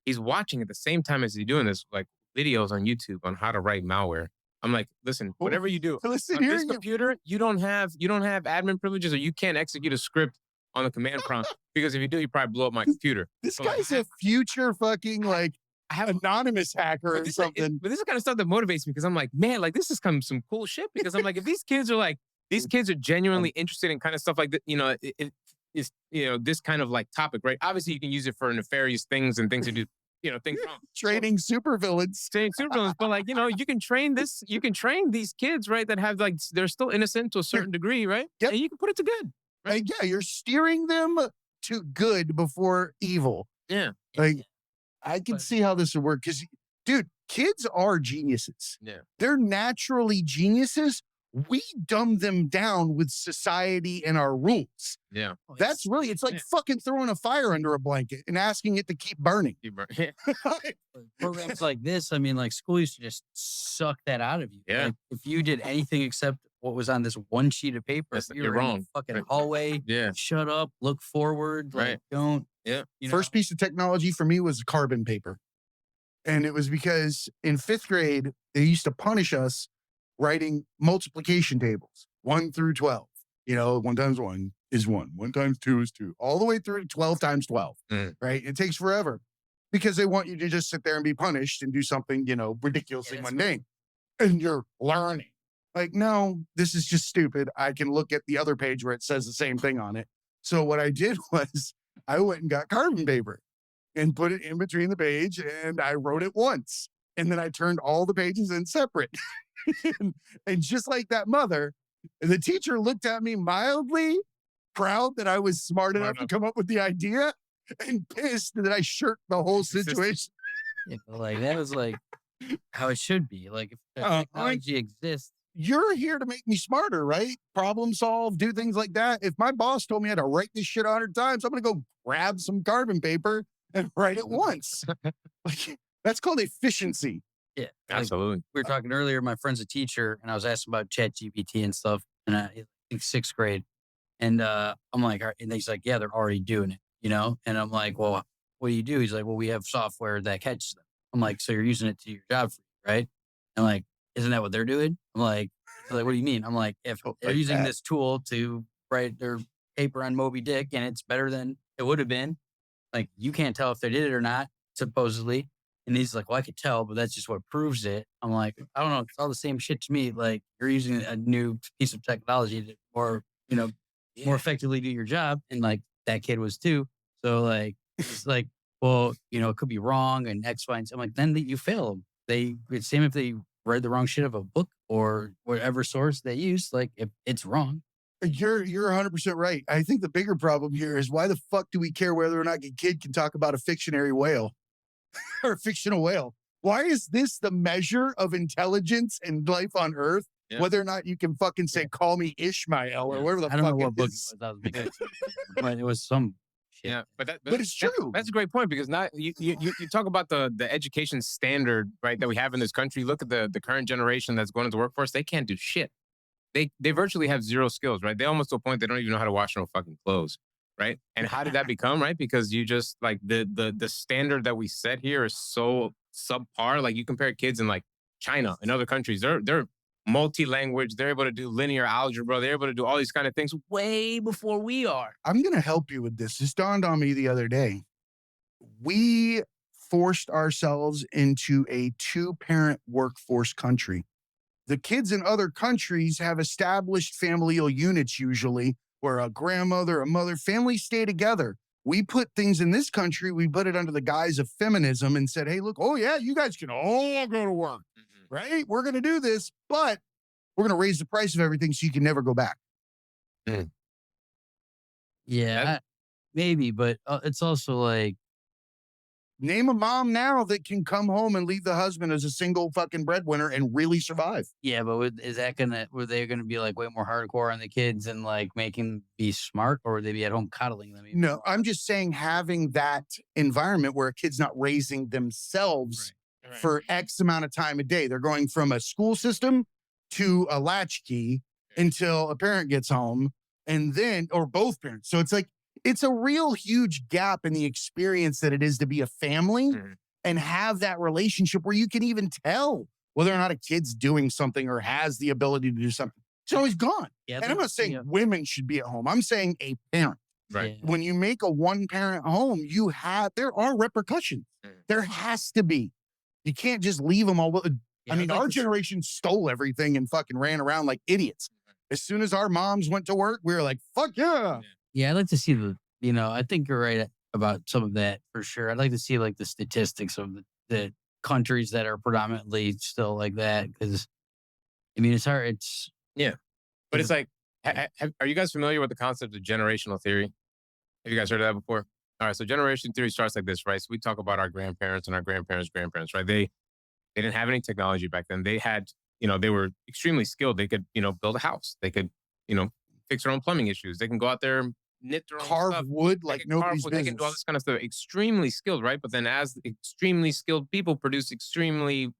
Speaker 3: He's watching at the same time as he's doing this, like videos on YouTube on how to write malware. I'm like, listen, whatever you do,
Speaker 1: Listen
Speaker 3: on
Speaker 1: here,
Speaker 3: this computer, you don't have admin privileges, or you can't execute a script on the command prompt, because if you do, you probably blow up my computer.
Speaker 1: this
Speaker 3: So, like,
Speaker 1: guy's a future fucking like
Speaker 3: I have
Speaker 1: anonymous hacker or
Speaker 3: But this,
Speaker 1: something.
Speaker 3: but this is kind of stuff that motivates me, because I'm like, man, like this is some cool shit. Because I'm like, if these kids are genuinely interested in kind of stuff like that, it is this kind of like topic, right? Obviously, you can use it for nefarious things and things to do, things wrong.
Speaker 1: Training supervillains.
Speaker 3: Saying supervillains, but like you can train these kids, right? That have like, they're still innocent to a certain degree, right?
Speaker 1: Yep.
Speaker 3: And you can put it to good.
Speaker 1: Like, yeah, you're steering them to good before evil.
Speaker 3: Yeah.
Speaker 1: Like, I can
Speaker 2: But-
Speaker 1: see how this would work because, dude, kids are geniuses.
Speaker 3: Yeah.
Speaker 1: They're naturally geniuses, we dumb them down with society and our rules.
Speaker 3: Yeah.
Speaker 1: That's really, it's like fucking throwing a fire under a blanket and asking it to keep burning.
Speaker 2: Programs like this, I mean, like school used to just suck that out of you.
Speaker 3: Yeah.
Speaker 2: Like, if you did anything except what was on this one sheet of paper,
Speaker 3: You're
Speaker 2: were
Speaker 3: wrong.
Speaker 2: in the fucking hallway.
Speaker 3: Yeah.
Speaker 2: Shut up, look forward. Like,
Speaker 3: Right.
Speaker 2: don't.
Speaker 3: Yeah.
Speaker 1: First piece of technology for me was carbon paper. And it was because in 5th grade, they used to punish us writing multiplication tables, 1 through 12. 1 times 1 is 1. 1 times 2 is 2. All the way through to 12 times 12, right? It takes forever because they want you to just sit there and be punished and do something, ridiculously mundane. And you're learning. Like, no, this is just stupid. I can look at the other page where it says the same thing on it. So what I did was I went and got carbon paper and put it in between the page, and I wrote it once. And then I turned all the pages in separate. and just like that mother, the teacher looked at me mildly proud that I was smart enough to come up with the idea, and pissed that I shirked the whole situation.
Speaker 2: Yeah, but like that was like how it should be. Like if technology exists.
Speaker 1: You're here to make me smarter, right? Problem solve, do things like that. If my boss told me I had to write this shit 100 times, I'm going to go grab some carbon paper and write it once. Like, that's called efficiency.
Speaker 2: Yeah,
Speaker 3: absolutely.
Speaker 2: Like we were talking earlier, my friend's a teacher, and I was asking about ChatGPT and stuff, and I think 6th grade. And I'm like, and he's like, yeah, they're already doing it, And I'm like, well, what do you do? He's like, well, we have software that catches them. I'm like, so you're using it to do your job, right? I'm like, isn't that what they're doing? I'm like, what do you mean? I'm like, if they're using this tool to write their paper on Moby Dick and it's better than it would have been, like, you can't tell if they did it or not, supposedly. And he's like, well, I could tell, but that's just what proves it. I'm like, I don't know. It's all the same shit to me. Like, you're using a new piece of technology to more effectively do your job. And like, that kid was too. So like, it's like, well, it could be wrong and X, Y, and Z. I'm like, then you fail them. It's same if they read the wrong shit of a book or whatever source they use. Like, if it's wrong.
Speaker 1: You're 100% right. I think the bigger problem here is why the fuck do we care whether or not a kid can talk about a fictionary whale or a fictional whale? Why is this the measure of intelligence and life on Earth? Yeah. Whether or not you can fucking say, call me Ishmael or whatever the fuck.
Speaker 2: I don't know what book it was. But it was some shit.
Speaker 3: Yeah, but
Speaker 1: it's true.
Speaker 3: That's a great point, because now you talk about the education standard, right, that we have in this country. Look at the current generation that's going into the workforce. They can't do shit. They virtually have zero skills, right? They almost to a point they don't even know how to wash their own fucking clothes, right? And how did that become, right? Because you just like the standard that we set here is so subpar. Like, you compare kids in like China and other countries, they're multi-language, they're able to do linear algebra, they're able to do all these kind of things way before we are.
Speaker 1: I'm going to help you with this. This dawned on me the other day. We forced ourselves into a 2-parent workforce country. The kids in other countries have established familial units, usually, where a grandmother, a mother, families stay together. We put things in this country, we put it under the guise of feminism and said, hey, look, oh yeah, you guys can all go to work, right? We're going to do this, but we're going to raise the price of everything so you can never go back.
Speaker 2: Yeah, maybe, but it's also like,
Speaker 1: name a mom now that can come home and leave the husband as a single fucking breadwinner and really survive.
Speaker 2: Yeah, but were they gonna be like way more hardcore on the kids and like making them be smart, or would they be at home coddling them?
Speaker 1: No, I'm just saying having that environment where a kid's not raising themselves for X amount of time a day. They're going from a school system to a latchkey until a parent gets home, and then, or both parents. So it's like, it's a real huge gap in the experience that it is to be a family and have that relationship where you can even tell whether or not a kid's doing something or has the ability to do something. It's always gone. Yeah, and I'm not saying women should be at home. I'm saying a parent.
Speaker 3: Right.
Speaker 1: When you make a 1-parent home, there are repercussions. There has to be. You can't just leave them all. I mean, our generation stole everything and fucking ran around like idiots. As soon as our moms went to work, we were like, fuck yeah.
Speaker 2: Yeah, I'd like to see I think you're right about some of that for sure. I'd like to see like the statistics of the countries that are predominantly still like that. Because, I mean, it's hard.
Speaker 3: But it's like, are you guys familiar with the concept of generational theory? Have you guys heard of that before? All right, so generation theory starts like this, right? So we talk about our grandparents and our grandparents' grandparents, right? They didn't have any technology back then. They had they were extremely skilled. They could, build a house. They could, fix their own plumbing issues. They can go out there and knit their own
Speaker 1: Carve
Speaker 3: stuff.
Speaker 1: wood
Speaker 3: They
Speaker 1: like
Speaker 3: can carve
Speaker 1: nobody's
Speaker 3: wood. They can do all
Speaker 1: business.
Speaker 3: this kind of stuff. Extremely skilled, right? But then as extremely skilled people produce extremely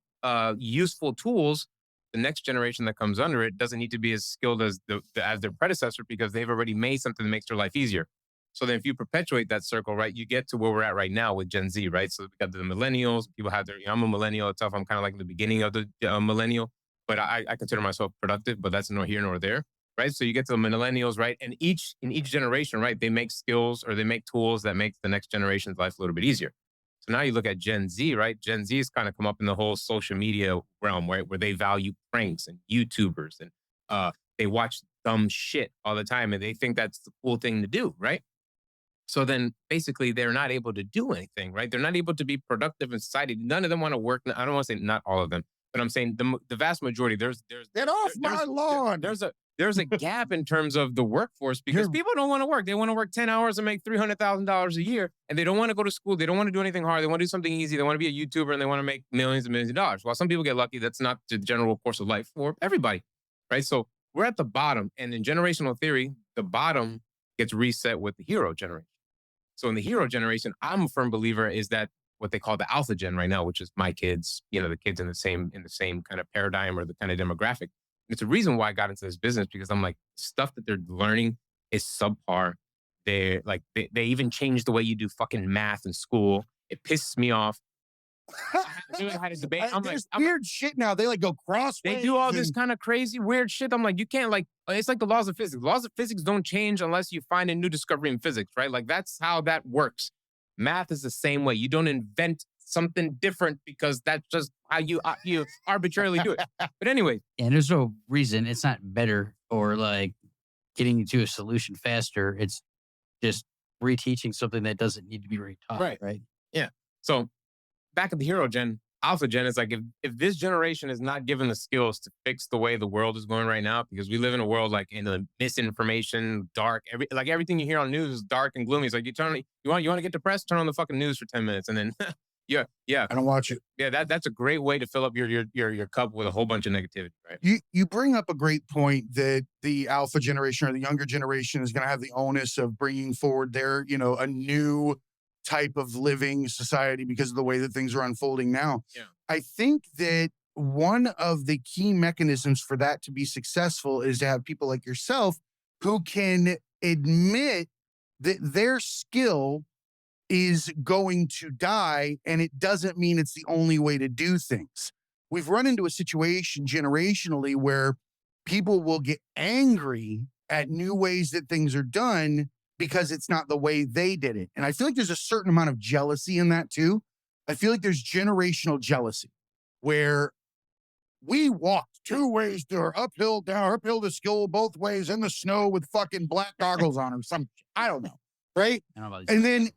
Speaker 3: useful tools, the next generation that comes under it doesn't need to be as skilled as as their predecessor because they've already made something that makes their life easier. So then if you perpetuate that circle, right, you get to where we're at right now with Gen Z, right? So we got the millennials. People have I'm a millennial itself. I'm kind of like in the beginning of the millennial, but I consider myself productive, but that's nor here nor there, right? So you get to the millennials, right? And in each generation, right, they make skills or they make tools that make the next generation's life a little bit easier. So now you look at Gen Z, right? Gen Z has kind of come up in the whole social media realm, right? Where they value pranks and YouTubers and they watch dumb shit all the time and they think that's the cool thing to do, right? So then basically they're not able to do anything, right? They're not able to be productive in society. None of them want to work. I don't want to say not all of them, but I'm saying the vast majority,
Speaker 1: Get off my lawn.
Speaker 3: There's a gap in terms of the workforce because people don't want to work. They want to work 10 hours and make $300,000 a year. And they don't want to go to school. They don't want to do anything hard. They want to do something easy. They want to be a YouTuber and they want to make millions and millions of dollars. While some people get lucky, that's not the general course of life for everybody, right? So we're at the bottom. And in generational theory, the bottom gets reset with the hero generation. So in the hero generation, I'm a firm believer is that what they call the alpha gen right now, which is my kids, the kids in the same kind of paradigm or the kind of demographic. And it's a reason why I got into this business because I'm like, stuff that they're learning is subpar. They even changed the way you do fucking math in school. It pisses me off. I had a debate.
Speaker 1: There's weird shit now. They like go crossways.
Speaker 3: They do all this kind of crazy weird shit. I'm like, you can't it's like the laws of physics. Laws of physics don't change unless you find a new discovery in physics, right? Like that's how that works. Math is the same way. You don't invent something different because that's just how you arbitrarily do it. But anyway.
Speaker 2: And there's no reason it's not better or like getting to a solution faster. It's just reteaching something that doesn't need to be retaught, right?
Speaker 3: Yeah. So back at the hero gen, alpha gen is like if this generation is not given the skills to fix the way the world is going right now, because we live in a world like in the misinformation, dark, everything you hear on news is dark and gloomy. It's like you want to get depressed, turn on the fucking news for 10 minutes and then yeah.
Speaker 1: I don't watch it.
Speaker 3: Yeah, that's a great way to fill up your cup with a whole bunch of negativity, right?
Speaker 1: You bring up a great point that the alpha generation or the younger generation is going to have the onus of bringing forward their, a new type of living society because of the way that things are unfolding now.
Speaker 3: Yeah.
Speaker 1: I think that one of the key mechanisms for that to be successful is to have people like yourself who can admit that their skill is going to die and it doesn't mean it's the only way to do things. We've run into a situation generationally where people will get angry at new ways that things are done because it's not the way they did it. And I feel like there's a certain amount of jealousy in that too. I feel like there's generational jealousy where we walked 2 ways to uphill to school both ways in the snow with fucking black goggles on or something. I don't know. Right? And then,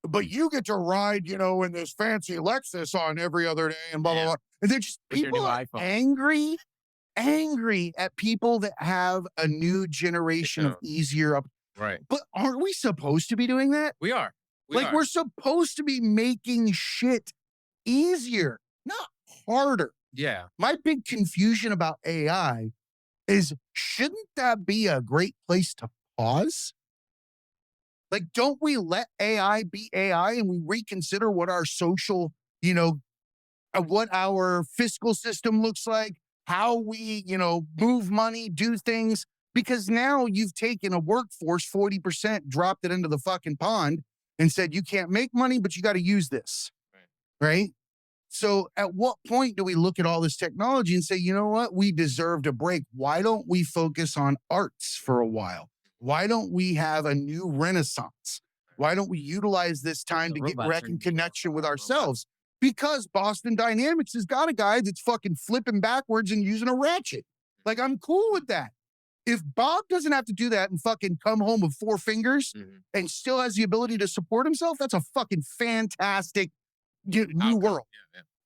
Speaker 1: but you get to ride, in this fancy Lexus on every other day and blah, blah, blah. And they're just people are angry at people that have a new generation of easier up.
Speaker 3: Right.
Speaker 1: But aren't we supposed to be doing that?
Speaker 3: We are.
Speaker 1: We're supposed to be making shit easier, not harder.
Speaker 3: Yeah.
Speaker 1: My big confusion about AI is, shouldn't that be a great place to pause? Like, don't we let AI be AI and we reconsider what our social, what our fiscal system looks like, how we, move money, do things? Because now you've taken a workforce, 40%, dropped it into the fucking pond and said, you can't make money, but you got to use this. Right? So at what point do we look at all this technology and say, you know what? We deserved a break. Why don't we focus on arts for a while? Why don't we have a new renaissance? Why don't we utilize this time to get back in connection with ourselves? Because Boston Dynamics has got a guy that's fucking flipping backwards and using a ratchet. Like, I'm cool with that. If Bob doesn't have to do that and fucking come home with 4 fingers and still has the ability to support himself, that's a fucking fantastic new world.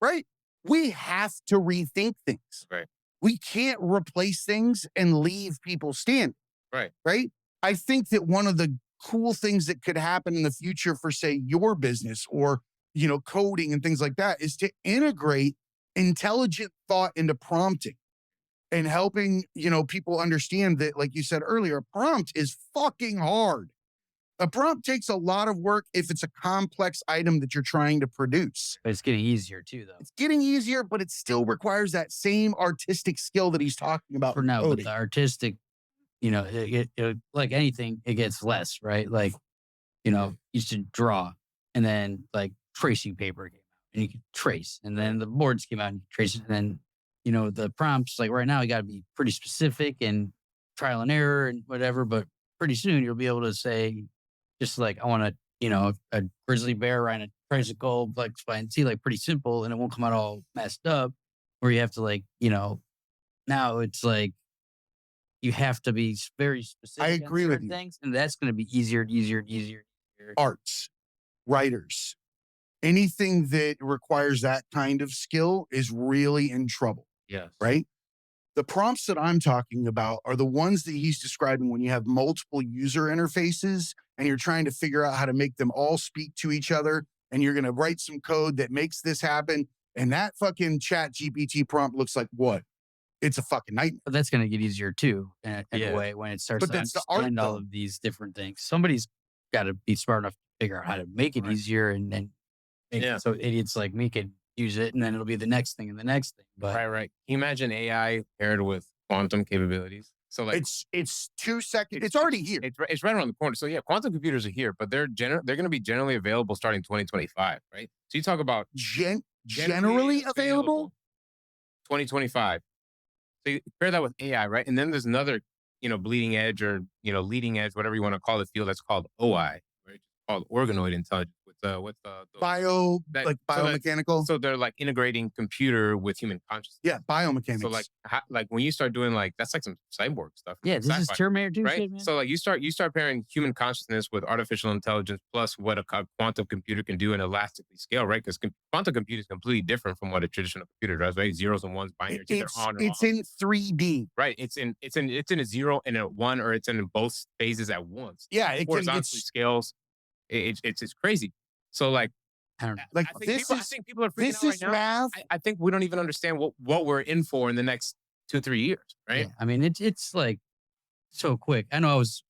Speaker 1: Right? We have to rethink things.
Speaker 3: Right.
Speaker 1: We can't replace things and leave people standing.
Speaker 3: Right.
Speaker 1: Right? I think that one of the cool things that could happen in the future for, say, your business or, coding and things like that is to integrate intelligent thought into prompting. and helping, people understand that, like you said earlier, a prompt is fucking hard. A prompt takes a lot of work if it's a complex item that you're trying to produce.
Speaker 2: But it's getting easier too, though.
Speaker 1: It's getting easier, but it still requires that same artistic skill that he's talking about.
Speaker 2: For now, but the artistic, like anything, it gets less, right? Like, you should draw, and then like tracing paper came out, and you could trace, and then the boards came out and you could trace it, and then the prompts. Like right now, you got to be pretty specific and trial and error and whatever. But pretty soon, you'll be able to say, just like I want a grizzly bear riding a tricycle, like X, Y, and Z, like pretty simple, and it won't come out all messed up. Where you have to now it's like you have to be very specific.
Speaker 1: I agree with you.
Speaker 2: Things, and that's going to be easier and easier and easier.
Speaker 1: Arts, writers, anything that requires that kind of skill is really in trouble.
Speaker 3: Yes.
Speaker 1: Right? The prompts that I'm talking about are the ones that he's describing when you have multiple user interfaces and you're trying to figure out how to make them all speak to each other, and you're going to write some code that makes this happen. And that fucking chat GPT prompt looks like what? It's a fucking nightmare.
Speaker 2: But that's going to get easier too, in a way, when it starts
Speaker 1: But
Speaker 2: to
Speaker 1: that's the art,
Speaker 2: understand all
Speaker 1: though.
Speaker 2: of these different things. Somebody's got to be smart enough to figure out how to make it easier, and then make it so idiots like me can use it, and then it'll be the next thing and the next thing. But
Speaker 3: Right. Can you imagine AI paired with quantum capabilities? So like
Speaker 1: it's 2 seconds. It's already here.
Speaker 3: it's right around the corner. So yeah, quantum computers are here, but they're going to be generally available starting 2025, right? So you talk about
Speaker 1: Generally available?
Speaker 3: 2025. So you pair that with AI, right? And then there's another, bleeding edge or, leading edge, whatever you want to call the field, that's called OI, right? Called organoid intelligence. What's the
Speaker 1: biomechanical?
Speaker 3: So they're like integrating computer with human consciousness.
Speaker 1: Yeah, biomechanics.
Speaker 3: So like when you start doing that's like some cyborg stuff.
Speaker 2: yeah, this is Terminator 2
Speaker 3: right?
Speaker 2: shit, man.
Speaker 3: So like you start pairing human consciousness with artificial intelligence plus what a quantum computer can do and elastically scale, right? Because quantum computing is completely different from what a traditional computer does, right? Zeros and ones, binary, either on or
Speaker 1: it's
Speaker 3: off.
Speaker 1: in 3D.
Speaker 3: Right. It's in a 0 and a 1, or it's in both phases at once.
Speaker 1: Yeah, it
Speaker 3: horizontally scales. It's crazy. So like,
Speaker 2: I don't know.
Speaker 1: Like
Speaker 3: I think people are freaking
Speaker 1: this
Speaker 3: out right
Speaker 1: is
Speaker 3: now.
Speaker 1: math.
Speaker 3: I think we don't even understand what we're in for in the next 2-3 years, right?
Speaker 2: Yeah, I mean, it's like so quick. I know I was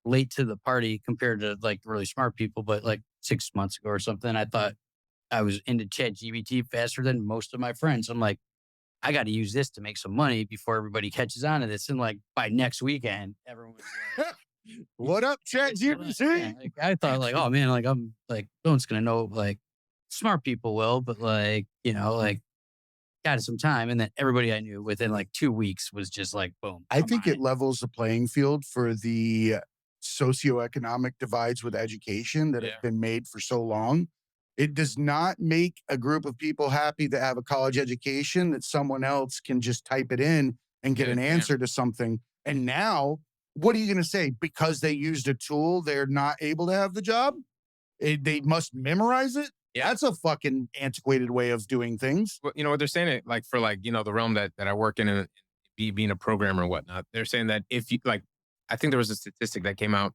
Speaker 2: late to the party compared to like really smart people, but like 6 months ago or something, I thought I was into ChatGPT faster than most of my friends. I'm like, I got to use this to make some money before everybody catches on to this. And like by next weekend, everyone's like,
Speaker 1: what up, ChatGPT?
Speaker 2: yeah, like, I thought like, oh man, like I'm like, no one's gonna know. Like smart people will, but like, like got some time. And then everybody I knew within like 2 weeks was just like, boom.
Speaker 1: I think it levels the playing field for the socioeconomic divides with education that have been made for so long. It does not make a group of people happy that have a college education that someone else can just type it in and get an answer to something. And now, what are you going to say? Because they used a tool, they're not able to have the job? They must memorize it? Yeah. That's a fucking antiquated way of doing things.
Speaker 3: Well, what they're saying, it like for like, the realm that I work in and being a programmer and whatnot, they're saying that if you like, I think there was a statistic that came out,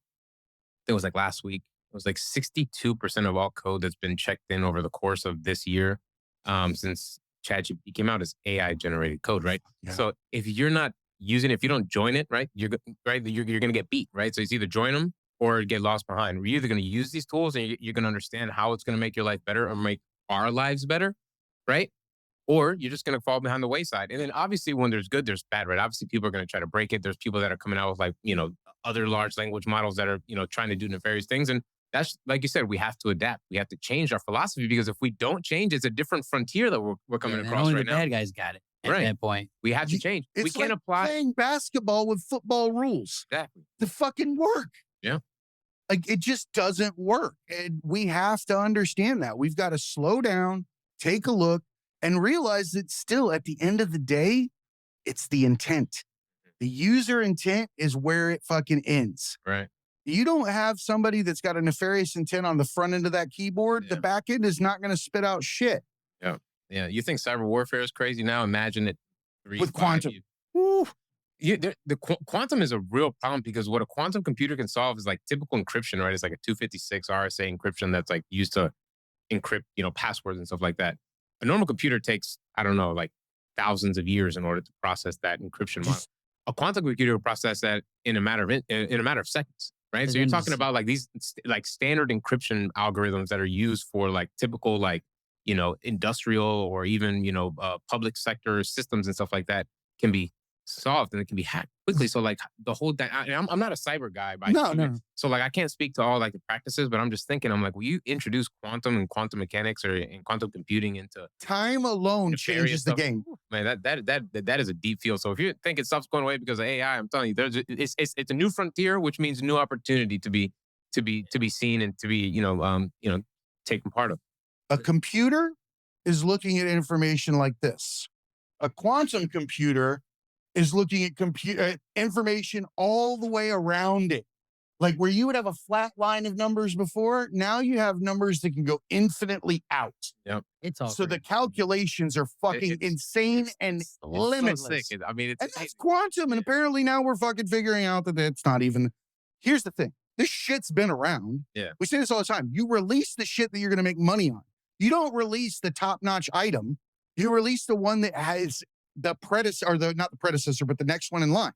Speaker 3: it was like last week. It was like 62% of all code that's been checked in over the course of this year, since ChatGPT came out, is AI generated code, right? Yeah. So if you're not using it, if you don't join it, right, you're going to get beat, right? So it's either join them or get lost behind. We're either going to use these tools and you're going to understand how it's going to make your life better or make our lives better, right? Or you're just going to fall behind the wayside. And then obviously when there's good, there's bad, right? Obviously people are going to try to break it. There's people that are coming out with like, other large language models that are, trying to do nefarious things. And that's, like you said, we have to adapt. We have to change our philosophy, because if we don't change, it's a different frontier that we're coming across
Speaker 2: only
Speaker 3: right
Speaker 2: the
Speaker 3: now.
Speaker 2: bad guys got it at that point.
Speaker 3: We have to change. We can't apply
Speaker 1: playing basketball with football rules.
Speaker 3: Exactly.
Speaker 1: The fucking work.
Speaker 3: Yeah.
Speaker 1: Like it just doesn't work. And we have to understand that. We've got to slow down, take a look, and realize that still at the end of the day, it's the intent. The user intent is where it fucking ends.
Speaker 3: Right.
Speaker 1: You don't have somebody that's got a nefarious intent on the front end of that keyboard. Yeah. The back end is not going to spit out shit.
Speaker 3: Yeah. Yeah. You think cyber warfare is crazy now? Imagine it
Speaker 1: with quantum.
Speaker 3: Quantum is a real problem, because what a quantum computer can solve is like typical encryption, right? It's like a 256 RSA encryption that's like used to encrypt, passwords and stuff like that. A normal computer takes, I don't know, like thousands of years in order to process that encryption model. A quantum computer will process that in a matter of seconds, right? So you're talking about like these like standard encryption algorithms that are used for like typical like industrial or even public sector systems and stuff like that can be solved and it can be hacked quickly. So like the whole I'm not a cyber guy by
Speaker 1: No.
Speaker 3: so like I can't speak to all like the practices, but I'm just thinking I'm like, will you introduce quantum and quantum mechanics or in quantum computing into
Speaker 1: Time alone changes the game.
Speaker 3: Man, that is a deep field. So if you're thinking stuff's going away because of AI, I'm telling you, it's a new frontier, which means new opportunity to be seen and to be taken part of.
Speaker 1: A computer is looking at information like this. A quantum computer is looking at information all the way around it. Like where you would have a flat line of numbers before, now you have numbers that can go infinitely out.
Speaker 3: Yep.
Speaker 2: It's all
Speaker 1: So the calculations are fucking insane and limitless.
Speaker 3: So sick. I mean,
Speaker 1: And that's quantum. And apparently now we're fucking figuring out that it's not even. Here's the thing. This shit's been around.
Speaker 3: Yeah.
Speaker 1: We say this all the time. You release the shit that you're going to make money on. You don't release the top-notch item. You release the one that has the predecessor, or not the predecessor, but the next one in line.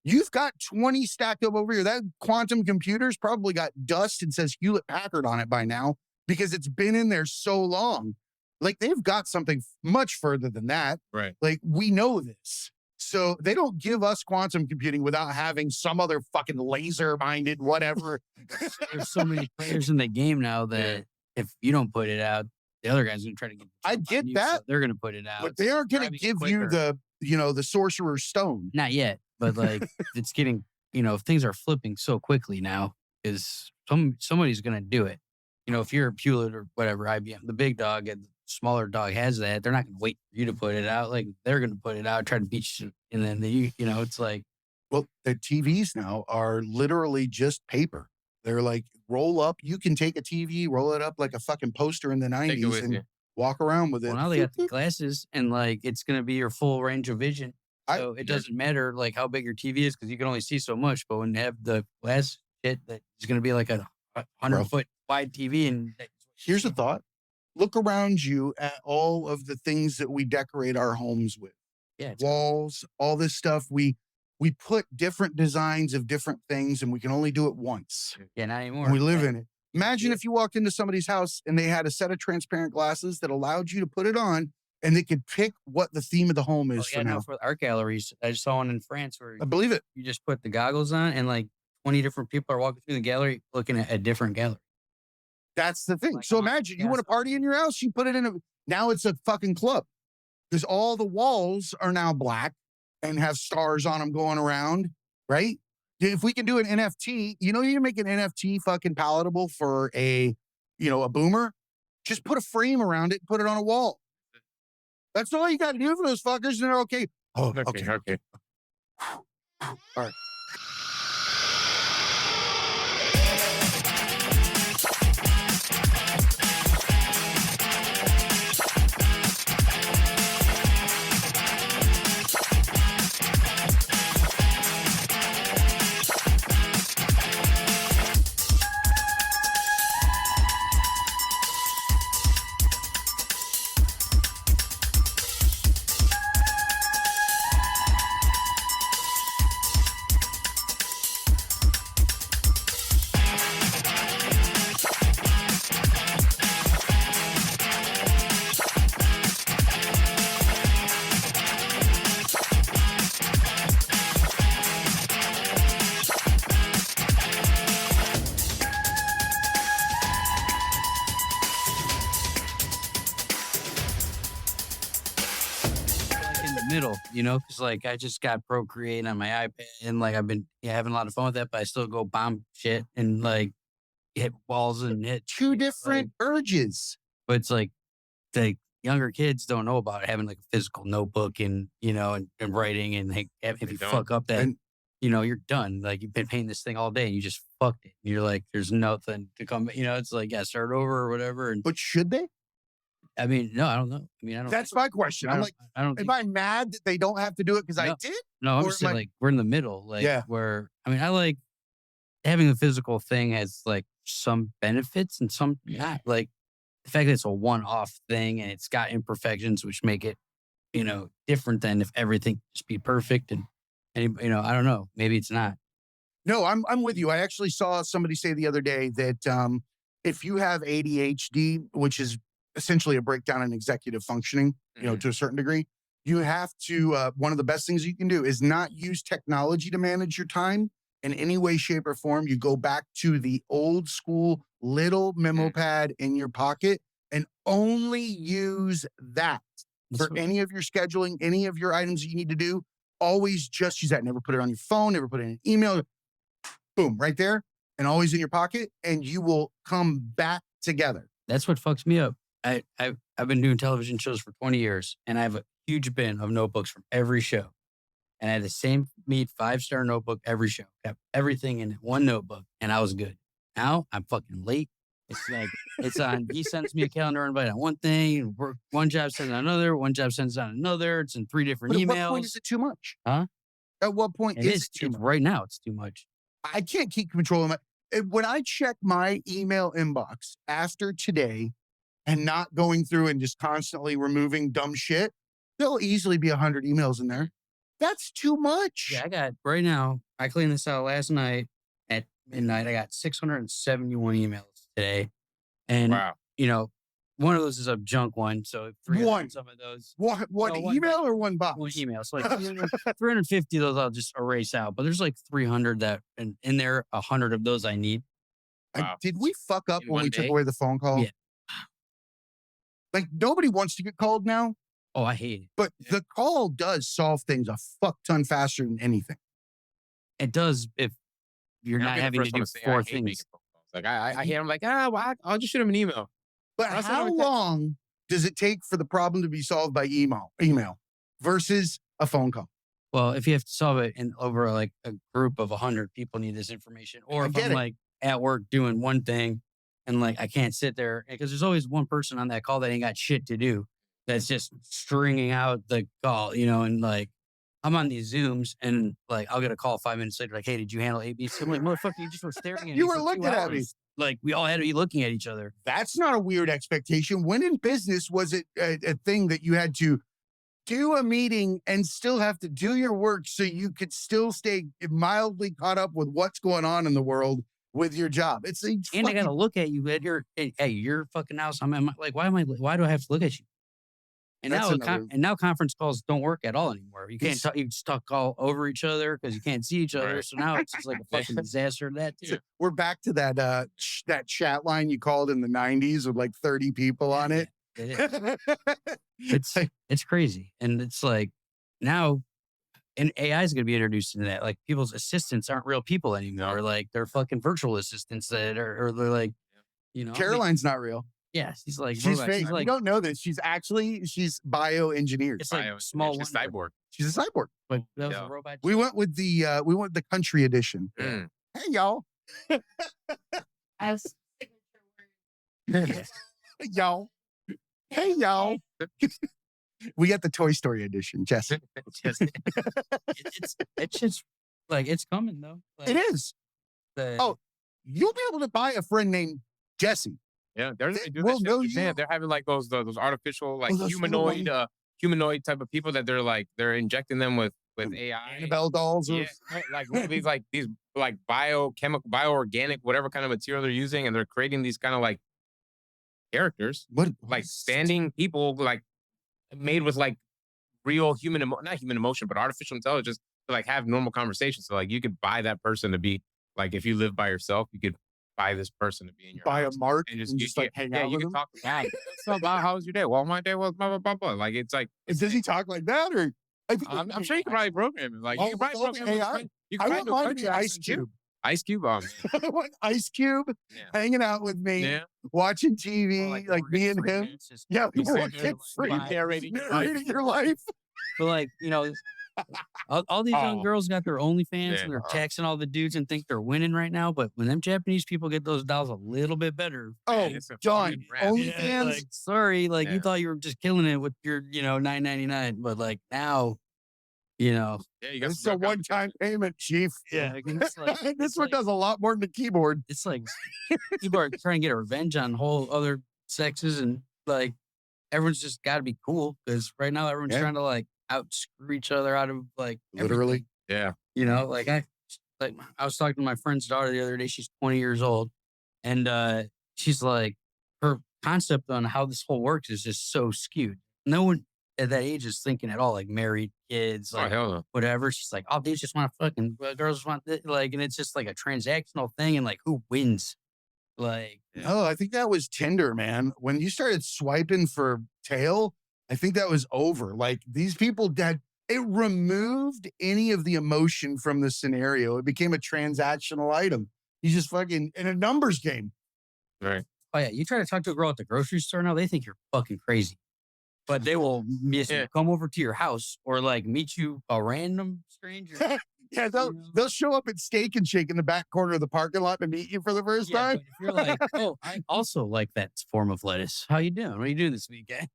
Speaker 1: You've got 20 stacked up over here. That quantum computer's probably got dust and says Hewlett-Packard on it by now because it's been in there so long. Like they've got something much further than that.
Speaker 3: Right.
Speaker 1: Like we know this. So they don't give us quantum computing without having some other fucking laser-minded whatever.
Speaker 2: There's so many players in the game now that if you don't put it out, the other guy's going to try to get.
Speaker 1: I get that.
Speaker 2: So they're going to put it out.
Speaker 1: But they aren't going to give you the sorcerer's stone.
Speaker 2: Not yet, but like it's getting, things are flipping so quickly now is somebody's going to do it. If you're a Hewlett or whatever, IBM, the big dog and the smaller dog has that, they're not going to wait for you to put it out. Like they're going to put it out, try to beat you. And then it's like.
Speaker 1: Well, the TVs now are literally just paper. They're like, roll up. You can take a TV, roll it up like a fucking poster in the 90s and walk around with it.
Speaker 2: Well, now they got the glasses and like it's going to be your full range of vision. So it doesn't matter like how big your TV is because you can only see so much. But when you have the glass shit, that is going to be like a 100-foot wide TV. And
Speaker 1: here's a thought. Look around you at all of the things that we decorate our homes with.
Speaker 2: Yeah,
Speaker 1: walls, all this stuff. We put different designs of different things and we can only do it once.
Speaker 2: Yeah, not anymore.
Speaker 1: And we live in it. Imagine if you walked into somebody's house and they had a set of transparent glasses that allowed you to put it on and they could pick what the theme of the home is for now.
Speaker 2: For art galleries, I just saw one in France where
Speaker 1: I believe it.
Speaker 2: You just put the goggles on and like 20 different people are walking through the gallery looking at a different gallery.
Speaker 1: That's the thing. So imagine you want a party in your house, you put it in now it's a fucking club because all the walls are now black and have stars on them going around, right? If we can do an NFT, you can make an NFT fucking palatable for a boomer. Just put a frame around it, put it on a wall. That's all you got to do for those fuckers, and they're okay. Oh, okay. All right.
Speaker 2: middle, because like I just got Procreate on my iPad and like I've been having a lot of fun with that, but I still go bomb shit and like hit walls and hit
Speaker 1: two different urges.
Speaker 2: But it's like the younger kids don't know about having like a physical notebook and and writing and like, if you fuck up that you're done. Like you've been painting this thing all day and you just fucked it. You're like, there's nothing to come. It's like start over or whatever.
Speaker 1: But should they?
Speaker 2: I mean, no, I don't know. I don't.
Speaker 1: That's my question. I'm like,
Speaker 2: I don't.
Speaker 1: Am I mad that they don't have to do it because I did?
Speaker 2: No, I'm just saying like we're in the middle. Like where I like having the physical thing has like some benefits and some not. Like the fact that it's a one-off thing and it's got imperfections which make it different than if everything just be perfect and I don't know, maybe it's not.
Speaker 1: No, I'm with you. I actually saw somebody say the other day that if you have ADHD, which is essentially a breakdown in executive functioning, to a certain degree, you have to. One of the best things you can do is not use technology to manage your time in any way, shape, or form. You go back to the old school little memo pad in your pocket and only use that for any of your scheduling, any of your items that you need to do. Always just use that. Never put it on your phone. Never put it in an email. Boom, right there, and always in your pocket, and you will come back together.
Speaker 2: That's what fucks me up. I've been doing television shows for 20 years, and I have a huge bin of notebooks from every show. And I had the same 5-star notebook every show. Kept everything in one notebook, and I was good. Now I'm fucking late. It's like it's on. He sends me a calendar invite on one thing. One job sends on another. One job sends on another. It's in 3 different emails.
Speaker 1: At what point is it too much?
Speaker 2: Huh?
Speaker 1: At what point is it too much?
Speaker 2: Right now, it's too much.
Speaker 1: I can't keep control of when I check my email inbox after today and not going through and just constantly removing dumb shit, there'll easily be 100 emails in there. That's too much.
Speaker 2: Yeah, I got right now. I cleaned this out last night at midnight. I got 671 emails today. And, one of those is a junk one. So some of those.
Speaker 1: One email or one box?
Speaker 2: One email. So like 350 of those I'll just erase out. But there's like 300 that, and in there, 100 of those I need.
Speaker 1: Wow. Did we fuck up when we took away the phone call?
Speaker 2: Yeah.
Speaker 1: Like nobody wants to get called now.
Speaker 2: Oh, I hate it.
Speaker 1: But the call does solve things a fuck ton faster than anything.
Speaker 2: It does if you're not having to do 4 things.
Speaker 3: Like I hear, I'm like, I'll just shoot him an email.
Speaker 1: But how long does it take for the problem to be solved by email versus a phone call?
Speaker 2: Well, if you have to solve it over like a group of 100 people need this information, or if I'm like at work doing one thing and like I can't sit there because there's always one person on that call that ain't got shit to do. That's just stringing out the call, and like I'm on these Zooms and like I'll get a call 5 minutes later, like, hey, did you handle ABC? I'm like, motherfucker, you just were staring at me.
Speaker 1: You were looking at me.
Speaker 2: Like we all had to be looking at each other.
Speaker 1: That's not a weird expectation. When in business was it a thing that you had to do a meeting and still have to do your work so you could still stay mildly caught up with what's going on in the world with your job?
Speaker 2: I got to look at you at your fucking house. I'm like, why do I have to look at you? And now conference calls don't work at all anymore. You can't talk. You just call over each other because you can't see each other. Right. So now it's just like a fucking disaster. That too.
Speaker 1: We're back to that chat line you called in the 90s with like 30 people on it.
Speaker 2: It's crazy, and it's like now, and AI is going to be introduced into that. Like people's assistants aren't real people anymore. No. Like they're fucking virtual assistants that are, or they're like,
Speaker 1: Caroline's not real.
Speaker 2: Yeah, she's like
Speaker 1: she's fake. She's like, you don't know this. She's bioengineered.
Speaker 2: It's like small.
Speaker 3: She's a cyborg.
Speaker 1: She's a cyborg.
Speaker 2: But that was a robot.
Speaker 1: We went with the country edition.
Speaker 3: Mm.
Speaker 1: Hey y'all.
Speaker 4: As signature word.
Speaker 1: Y'all. Hey y'all. We got the Toy Story edition, Jesse.
Speaker 2: It's just like it's coming though. Like,
Speaker 1: it is. You'll be able to buy a friend named Jesse.
Speaker 3: Yeah, they're having like those artificial like humanoid type of people that they're injecting them with AI.
Speaker 1: Annabelle dolls.
Speaker 3: Yeah, these bioorganic, whatever kind of material they're using, and they're creating these kind of like characters, like standing people, like made with like real not human emotion, but artificial intelligence to like have normal conversations. So like you could buy that person to be like, if you live by yourself, you could buy this person to be in your
Speaker 1: house.
Speaker 3: A
Speaker 1: mark
Speaker 3: and just
Speaker 1: like hang out with
Speaker 3: you
Speaker 1: him.
Speaker 3: Can talk about so about how was your day? Well, my day was blah blah blah blah. Like it's like,
Speaker 1: does he talk like that or?
Speaker 3: I'm sure you can probably program him. Like you can probably program
Speaker 1: AI. I want mine to be Ice Cube.
Speaker 3: Ice Cube.
Speaker 1: I want Ice Cube hanging out with me, watching TV, like me and him. Yeah, we want narrating your life.
Speaker 2: But like all these young girls got their OnlyFans and they're taxing all the dudes and think they're winning right now. But when them Japanese people get those dolls a little bit better.
Speaker 1: Oh, John, OnlyFans.
Speaker 2: Like, sorry, you thought you were just killing it with your, $9.99, but like now,
Speaker 3: you got
Speaker 1: it's a one-time payment, Chief.
Speaker 2: Yeah,
Speaker 1: this one does a lot more than the keyboard.
Speaker 2: It's like people are trying to get a revenge on whole other sexes and like everyone's just got to be cool because right now everyone's
Speaker 1: Yeah.
Speaker 2: trying to like out screw each other out of like
Speaker 1: Literally.
Speaker 2: everything.
Speaker 3: Yeah.
Speaker 2: Like I was talking to my friend's daughter the other day. She's 20 years old, and she's like, her concept on how this whole works is just so skewed. No one at that age is thinking at all like married kids,
Speaker 3: Oh,
Speaker 2: like
Speaker 3: hell no.
Speaker 2: whatever. She's like, oh, dudes just want to fucking girls want this, like, and it's just like a transactional thing, and like who wins, like.
Speaker 1: Oh, I think that was Tinder, man. When you started swiping for tail, I think that was over. Like these people that it removed any of the emotion from the scenario. It became a transactional item. You just fucking in a numbers game.
Speaker 3: Right.
Speaker 2: Oh yeah, you try to talk to a girl at the grocery store now, they think you're fucking crazy. But they will come over to your house or like meet you a random stranger.
Speaker 1: Yeah, they'll show up at Steak and Shake in the back corner of the parking lot and meet you for the first time.
Speaker 2: But if you're like, oh, I also like that form of lettuce. How you doing? What are you doing this weekend?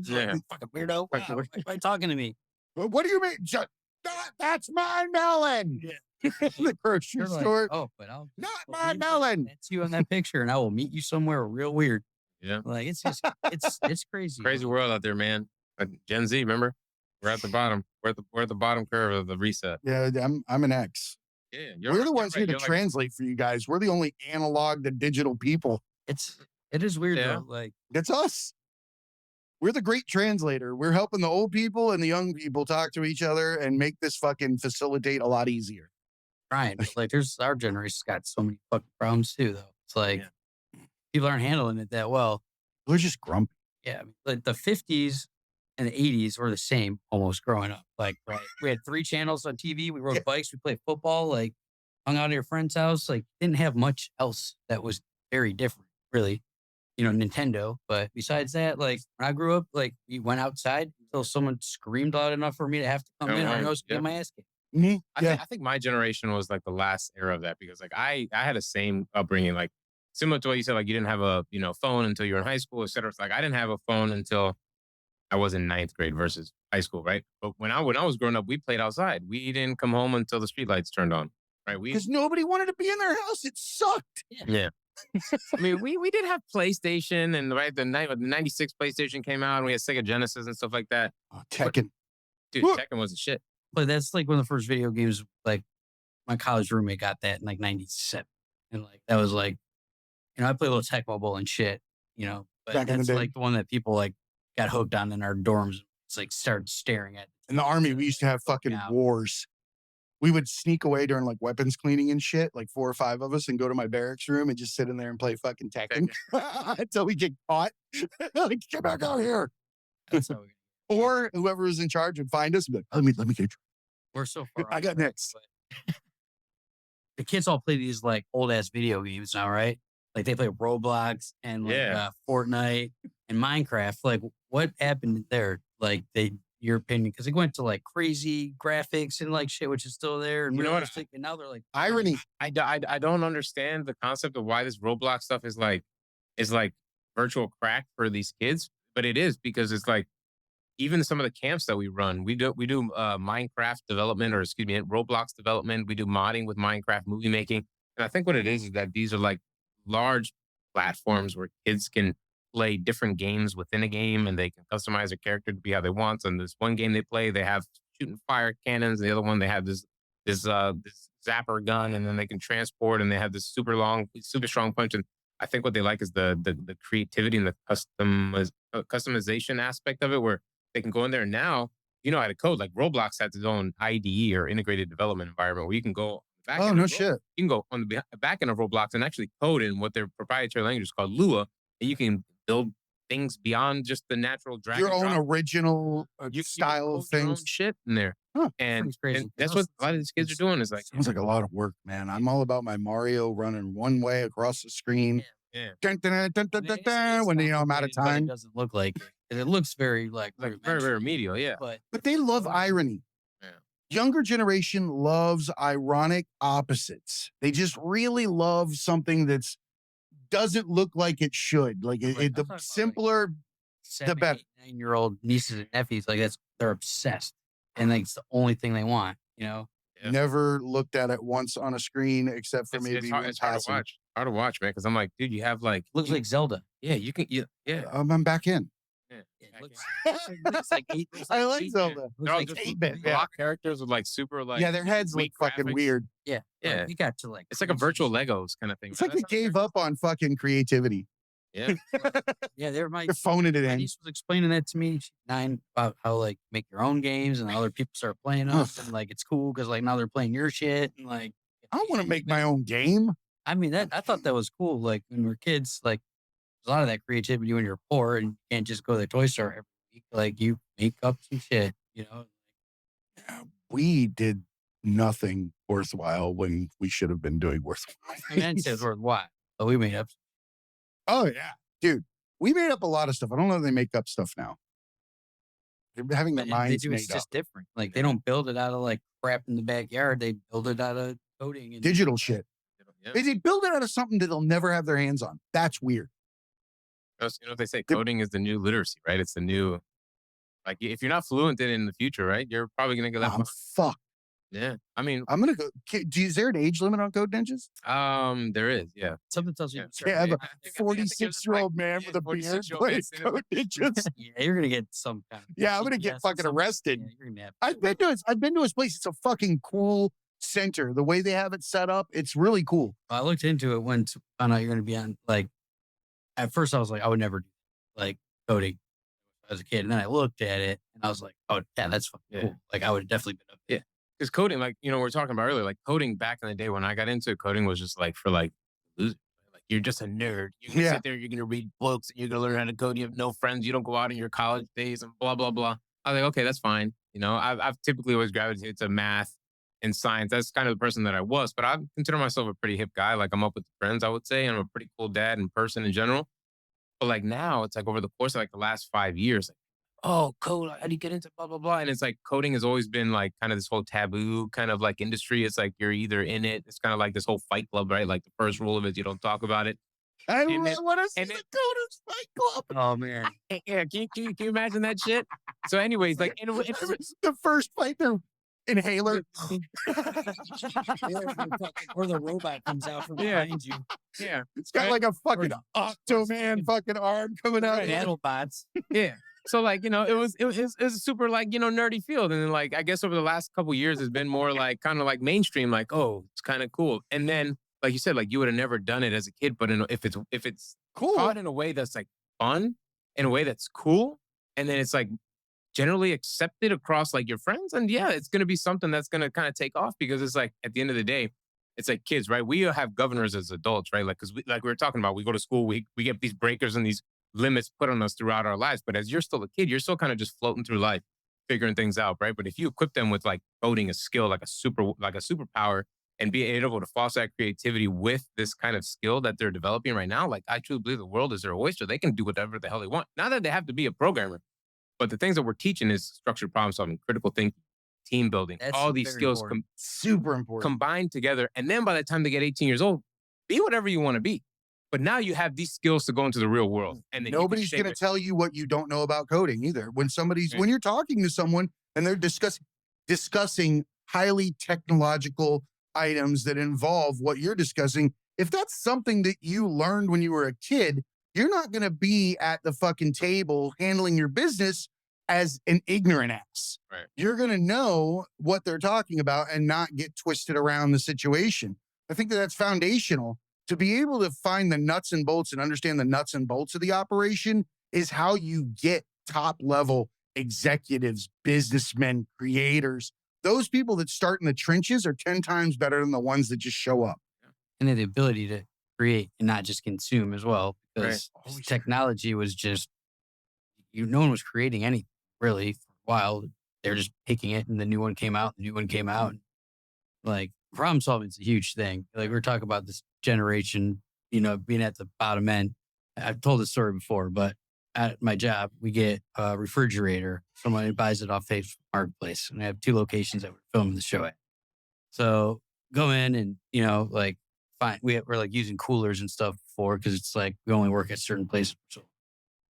Speaker 3: Yeah.
Speaker 2: Fucking weirdo. Wow, why talking to me?
Speaker 1: What do you mean? That's my melon.
Speaker 2: Yeah.
Speaker 1: The grocery
Speaker 2: You're like,
Speaker 1: store.
Speaker 2: oh, but I'll
Speaker 1: Not
Speaker 2: I'll
Speaker 1: my
Speaker 2: leave
Speaker 1: melon.
Speaker 2: That's you on that picture, and I will meet you somewhere real weird.
Speaker 3: Yeah.
Speaker 2: Like it's just it's crazy.
Speaker 3: Crazy world out there, man. Gen Z, remember? We're at the bottom. We're at the bottom curve of the reset.
Speaker 1: Yeah, I'm an X.
Speaker 3: Yeah.
Speaker 1: We're the ones here to
Speaker 3: You're like,
Speaker 1: translate for you guys. We're the only analog to digital people.
Speaker 2: It is weird
Speaker 3: Yeah.
Speaker 2: though. Like
Speaker 1: That's us. We're the great translator. We're helping the old people and the young people talk to each other and make this fucking facilitate a lot easier.
Speaker 2: trying, but like there's our generation's got so many fucking problems too, though. It's like people aren't handling it that well.
Speaker 1: We're just grumpy.
Speaker 2: Yeah, I mean, like the 50s and the 80s were the same almost growing up. Like, right, we had 3 channels on TV. We rode bikes. We played football. Like, hung out at your friend's house. Like, didn't have much else that was very different, really. Nintendo. But besides that, like when I grew up, like we went outside until someone screamed loud enough for me to have to come in, or I was getting my ass kicked.
Speaker 1: Mhm.
Speaker 3: I think my generation was like the last era of that because like I had the same upbringing, like similar to what you said, like you didn't have a phone until you were in high school, et cetera. It's like I didn't have a phone until I was in 9th grade versus high school, right? But when I was growing up, we played outside. We didn't come home until the streetlights turned on, right?
Speaker 1: Because nobody wanted to be in their house. It sucked.
Speaker 3: Yeah. I mean, we did have PlayStation, and right the 96 PlayStation came out, and we had Sega Genesis and stuff like that.
Speaker 1: Oh, Tekken.
Speaker 3: Dude, Tekken was the shit.
Speaker 2: But that's like one of the first video games. Like my college roommate got that in like '97, and like that was like, I play a little Tech Mobile and shit, But
Speaker 1: Back in the
Speaker 2: that's
Speaker 1: day.
Speaker 2: like the one that people like got hooked on in our dorms. It's like started staring at.
Speaker 1: In the Army, we used to have fucking wars. We would sneak away during like weapons cleaning and shit, like 4 or 5 of us, and go to my barracks room and just sit in there and play fucking Tekken until we get caught. Like, get back out here.
Speaker 2: That's how
Speaker 1: Or whoever was in charge would find us and be like, let me get you.
Speaker 2: we're so far.
Speaker 1: I
Speaker 2: off
Speaker 1: got
Speaker 2: track,
Speaker 1: next.
Speaker 2: but the kids all play these like old ass video games now, right? Like they play Roblox and like Fortnite and Minecraft. Like what happened there? Like your opinion, because it went to like crazy graphics and like shit, which is still there. And
Speaker 3: You know what?
Speaker 2: realistic, and now they're like
Speaker 1: Irony.
Speaker 3: I don't understand the concept of why this Roblox stuff is like virtual crack for these kids, but it is because it's like even some of the camps that we run, we do Minecraft development, or excuse me, Roblox development. We do modding with Minecraft, movie making, and I think what it is that these are like large platforms where kids can play different games within a game, and they can customize their character to be how they want. And this one game they play, they have shooting fire cannons. The other one, they have this zapper gun, and then they can transport, and they have this super strong punch. And I think what they like is the creativity and the customization aspect of it, where they can go in there and now you know how to code. Like Roblox has its own IDE or integrated development environment where you can go back.
Speaker 1: Oh, no shit.
Speaker 3: You can go on the back end of Roblox and actually code in what their proprietary language is called Lua, and you can build things beyond just the natural drag.
Speaker 1: Your
Speaker 3: and
Speaker 1: own
Speaker 3: drop.
Speaker 1: original
Speaker 3: You
Speaker 1: style of
Speaker 3: your own
Speaker 1: things.
Speaker 3: shit in there.
Speaker 1: Huh,
Speaker 3: and
Speaker 2: crazy.
Speaker 3: that's what a lot of these kids are doing is like,
Speaker 1: Sounds like a lot of work, man. I'm all about my Mario running one way across the screen.
Speaker 3: yeah.
Speaker 1: Dun, dun, dun, dun, dun, dun, when I'm out of
Speaker 2: complicated, but
Speaker 1: time.
Speaker 2: It doesn't look like it. And it looks very like
Speaker 3: Like very, very remedial, yeah.
Speaker 2: But
Speaker 1: But they love irony.
Speaker 3: Yeah.
Speaker 1: Younger generation loves ironic opposites. They just really love something that's doesn't look like it should. Like
Speaker 2: Right.
Speaker 1: the
Speaker 2: I'm talking about, like,
Speaker 1: simpler,
Speaker 2: 7,
Speaker 1: better.
Speaker 2: 8, 9-year-old nieces and nephews, like they're obsessed, and like it's the only thing they want.
Speaker 3: Yeah.
Speaker 1: never looked at it once on a screen except for maybe
Speaker 3: it's hard,
Speaker 1: when
Speaker 3: it's hard to
Speaker 1: passing.
Speaker 3: watch. Hard to watch, man, because I'm like, dude, you have like
Speaker 2: Looks like Zelda.
Speaker 3: yeah, you can yeah.
Speaker 1: I'm back in.
Speaker 3: Yeah.
Speaker 2: It looks like eight.
Speaker 1: I like
Speaker 2: 8-bit.
Speaker 1: Zelda.
Speaker 2: Looks
Speaker 3: They're all
Speaker 2: like
Speaker 3: just
Speaker 1: 8-bit, yeah.
Speaker 3: block characters with like super like
Speaker 1: Yeah, their heads look
Speaker 3: weak
Speaker 1: fucking
Speaker 3: graphics.
Speaker 1: weird.
Speaker 2: Yeah.
Speaker 3: Yeah.
Speaker 2: You got to like.
Speaker 3: It's like a virtual Legos kind of thing.
Speaker 1: It's like they gave up on fucking creativity.
Speaker 3: Yeah.
Speaker 2: Yeah, they're my
Speaker 1: They're phoning it
Speaker 2: my
Speaker 1: in.
Speaker 2: niece was explaining that to me. She's 9 about how like make your own games and other people start playing them and like it's cool because like now they're playing your shit and like.
Speaker 1: I want to make my own game.
Speaker 2: I mean that I thought that was cool. Like when we were kids, like there's a lot of that creativity when you're poor and you can't just go to the toy store every week. Like you make up some shit, you know.
Speaker 1: We did nothing worthwhile when we should have been doing worthwhile.
Speaker 2: I mean, I'd say it's worthwhile, but we made up.
Speaker 1: Oh yeah, dude. We made up a lot of stuff. I don't know if they make up stuff now. They're having their
Speaker 2: They
Speaker 1: minds
Speaker 2: do,
Speaker 1: made
Speaker 2: it's
Speaker 1: up.
Speaker 2: just different. Like they don't build it out of like crap in the backyard. They build it out of coding and
Speaker 1: Digital shit.
Speaker 3: Yeah.
Speaker 1: They build it out of something that they'll never have their hands on. That's weird.
Speaker 3: You know what they say? Coding is the new literacy, right? It's the new, like, if you're not fluent in the future, right? You're probably gonna get left
Speaker 1: I'm
Speaker 3: behind.
Speaker 1: fucked.
Speaker 3: Yeah, I mean,
Speaker 1: I'm gonna go. Is there an age limit on Code Ninjas?
Speaker 3: there is, yeah.
Speaker 2: something tells you.
Speaker 3: Yeah.
Speaker 2: to start
Speaker 1: Yeah,
Speaker 2: making-
Speaker 1: but
Speaker 3: I think it's
Speaker 1: 46-year-old man with a beard
Speaker 3: 46-year-old
Speaker 1: playing
Speaker 3: man sitting
Speaker 1: Code Ninjas.
Speaker 2: yeah, you're gonna get some kind of.
Speaker 1: Yeah, I'm gonna
Speaker 2: CPS
Speaker 1: get
Speaker 2: or
Speaker 1: fucking
Speaker 2: something.
Speaker 1: arrested.
Speaker 2: Yeah, you're gonna have.
Speaker 1: I've been to his place. It's a fucking cool center. The way they have it set up, it's really cool.
Speaker 2: I looked into it when found out you're gonna be on. Like, at first I was like, I would never do like coding as a kid, and then I looked at it and I was like, oh yeah, that's fucking
Speaker 3: Yeah.
Speaker 2: cool. Like I would have definitely been up.
Speaker 3: Yeah. Because coding, like, we were talking about earlier, like coding back in the day when I got into it, coding was just like for like losers. Like you're just a nerd. You're gonna
Speaker 1: Yeah.
Speaker 3: sit there, you're gonna read books, and you're gonna learn how to code. You have no friends. You don't go out in your college days and blah blah blah. I was like, okay, that's fine. I've typically always gravitated to math and science. That's kind of the person that I was. But I consider myself a pretty hip guy. Like I'm up with friends, I would say, and I'm a pretty cool dad and person in general. But like now, it's like over the course of like the last 5 years, like, oh, code, how do you get into blah, blah, blah? And it's like coding has always been like kind of this whole taboo kind of like industry. It's like you're either in it. It's kind of like this whole fight club, right? Like the first rule of it, you don't talk about it.
Speaker 1: I
Speaker 3: And then-
Speaker 1: want to see
Speaker 3: and
Speaker 1: the
Speaker 3: then-
Speaker 1: Coders Fight Club.
Speaker 2: Oh man,
Speaker 3: Yeah, can you imagine that shit? So anyways, like,
Speaker 1: The first fight, their inhaler.
Speaker 2: or the robot comes out from
Speaker 3: Yeah.
Speaker 2: behind you.
Speaker 3: yeah,
Speaker 1: It's got like a fucking
Speaker 2: Or-
Speaker 1: Octoman fucking arm coming out.
Speaker 3: Right.
Speaker 2: Battle bots.
Speaker 3: yeah. So like, it was a super like, nerdy field. And then like, I guess over the last couple years, it's been more like kind of like mainstream, like, oh, it's kind of cool. And then, like you said, like you would have never done it as a kid, but if it's
Speaker 1: Cool.
Speaker 3: taught in a way that's like fun, in a way that's cool, and then it's like generally accepted across like your friends, and yeah, it's gonna be something that's gonna kind of take off because it's like at the end of the day, it's like kids, right? We have governors as adults, right? Like because we were talking about, we go to school, we get these breakers and these limits put on us throughout our lives, but as you're still a kid, you're still kind of just floating through life, figuring things out, right? But if you equip them with like coding a skill, like a superpower, and be able to foster that creativity with this kind of skill that they're developing right now, like I truly believe the world is their oyster. They can do whatever the hell they want. Not that they have to be a programmer, but the things that we're teaching is structured problem solving, critical thinking, team building,
Speaker 2: That's
Speaker 3: all these
Speaker 2: very
Speaker 3: skills
Speaker 2: important.
Speaker 1: Super important.
Speaker 3: combined together. And then by the time they get 18 years old, be whatever you want to be. But now you have these skills to go into the real world. And then
Speaker 1: Nobody's going to tell you what you don't know about coding either. When
Speaker 3: Right.
Speaker 1: when you're talking to someone and they're discussing highly technological items that involve what you're discussing, if that's something that you learned when you were a kid, you're not going to be at the fucking table handling your business as an ignorant ass.
Speaker 3: Right.
Speaker 1: You're going to know what they're talking about and not get twisted around the situation. I think that that's foundational. To be able to find the nuts and bolts and understand the nuts and bolts of the operation is how you get top level executives, businessmen, creators. Those people that start in the trenches are 10 times better than the ones that just show up.
Speaker 2: And they have the ability to create and not just consume as well, because
Speaker 1: Right.
Speaker 2: technology was just, no one was creating anything really for a while. They're just picking it, and the new one came out, Like problem solving is a huge thing. Like we're talking about this generation, being at the bottom end. I've told this story before, but at my job, we get a refrigerator. Someone buys it off Facebook Marketplace, and I have 2 locations that we're filming the show at. So go in and, fine. We're like using coolers and stuff before, because it's like we only work at certain places. So,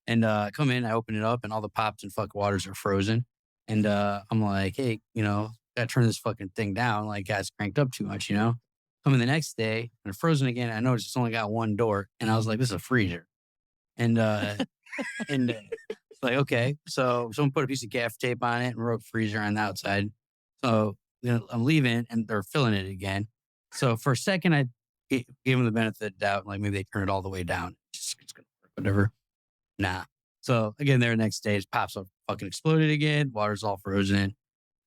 Speaker 2: and I come in, I open it up, and all the pops and fuck waters are frozen. And I'm like, hey, gotta turn this fucking thing down. Like, gas cranked up too much, Come in the next day, and it's frozen again. I noticed it's only got one door, and I was like, this is a freezer. And Like, okay, so someone put a piece of gaff tape on it and wrote freezer on the outside. So I'm leaving and they're filling it again. So for a second, I gave them the benefit of the doubt. Like maybe they turn it all the way down. It's gonna work, whatever. Nah. So again, there the next day, it pops up, fucking exploded again. Water's all frozen.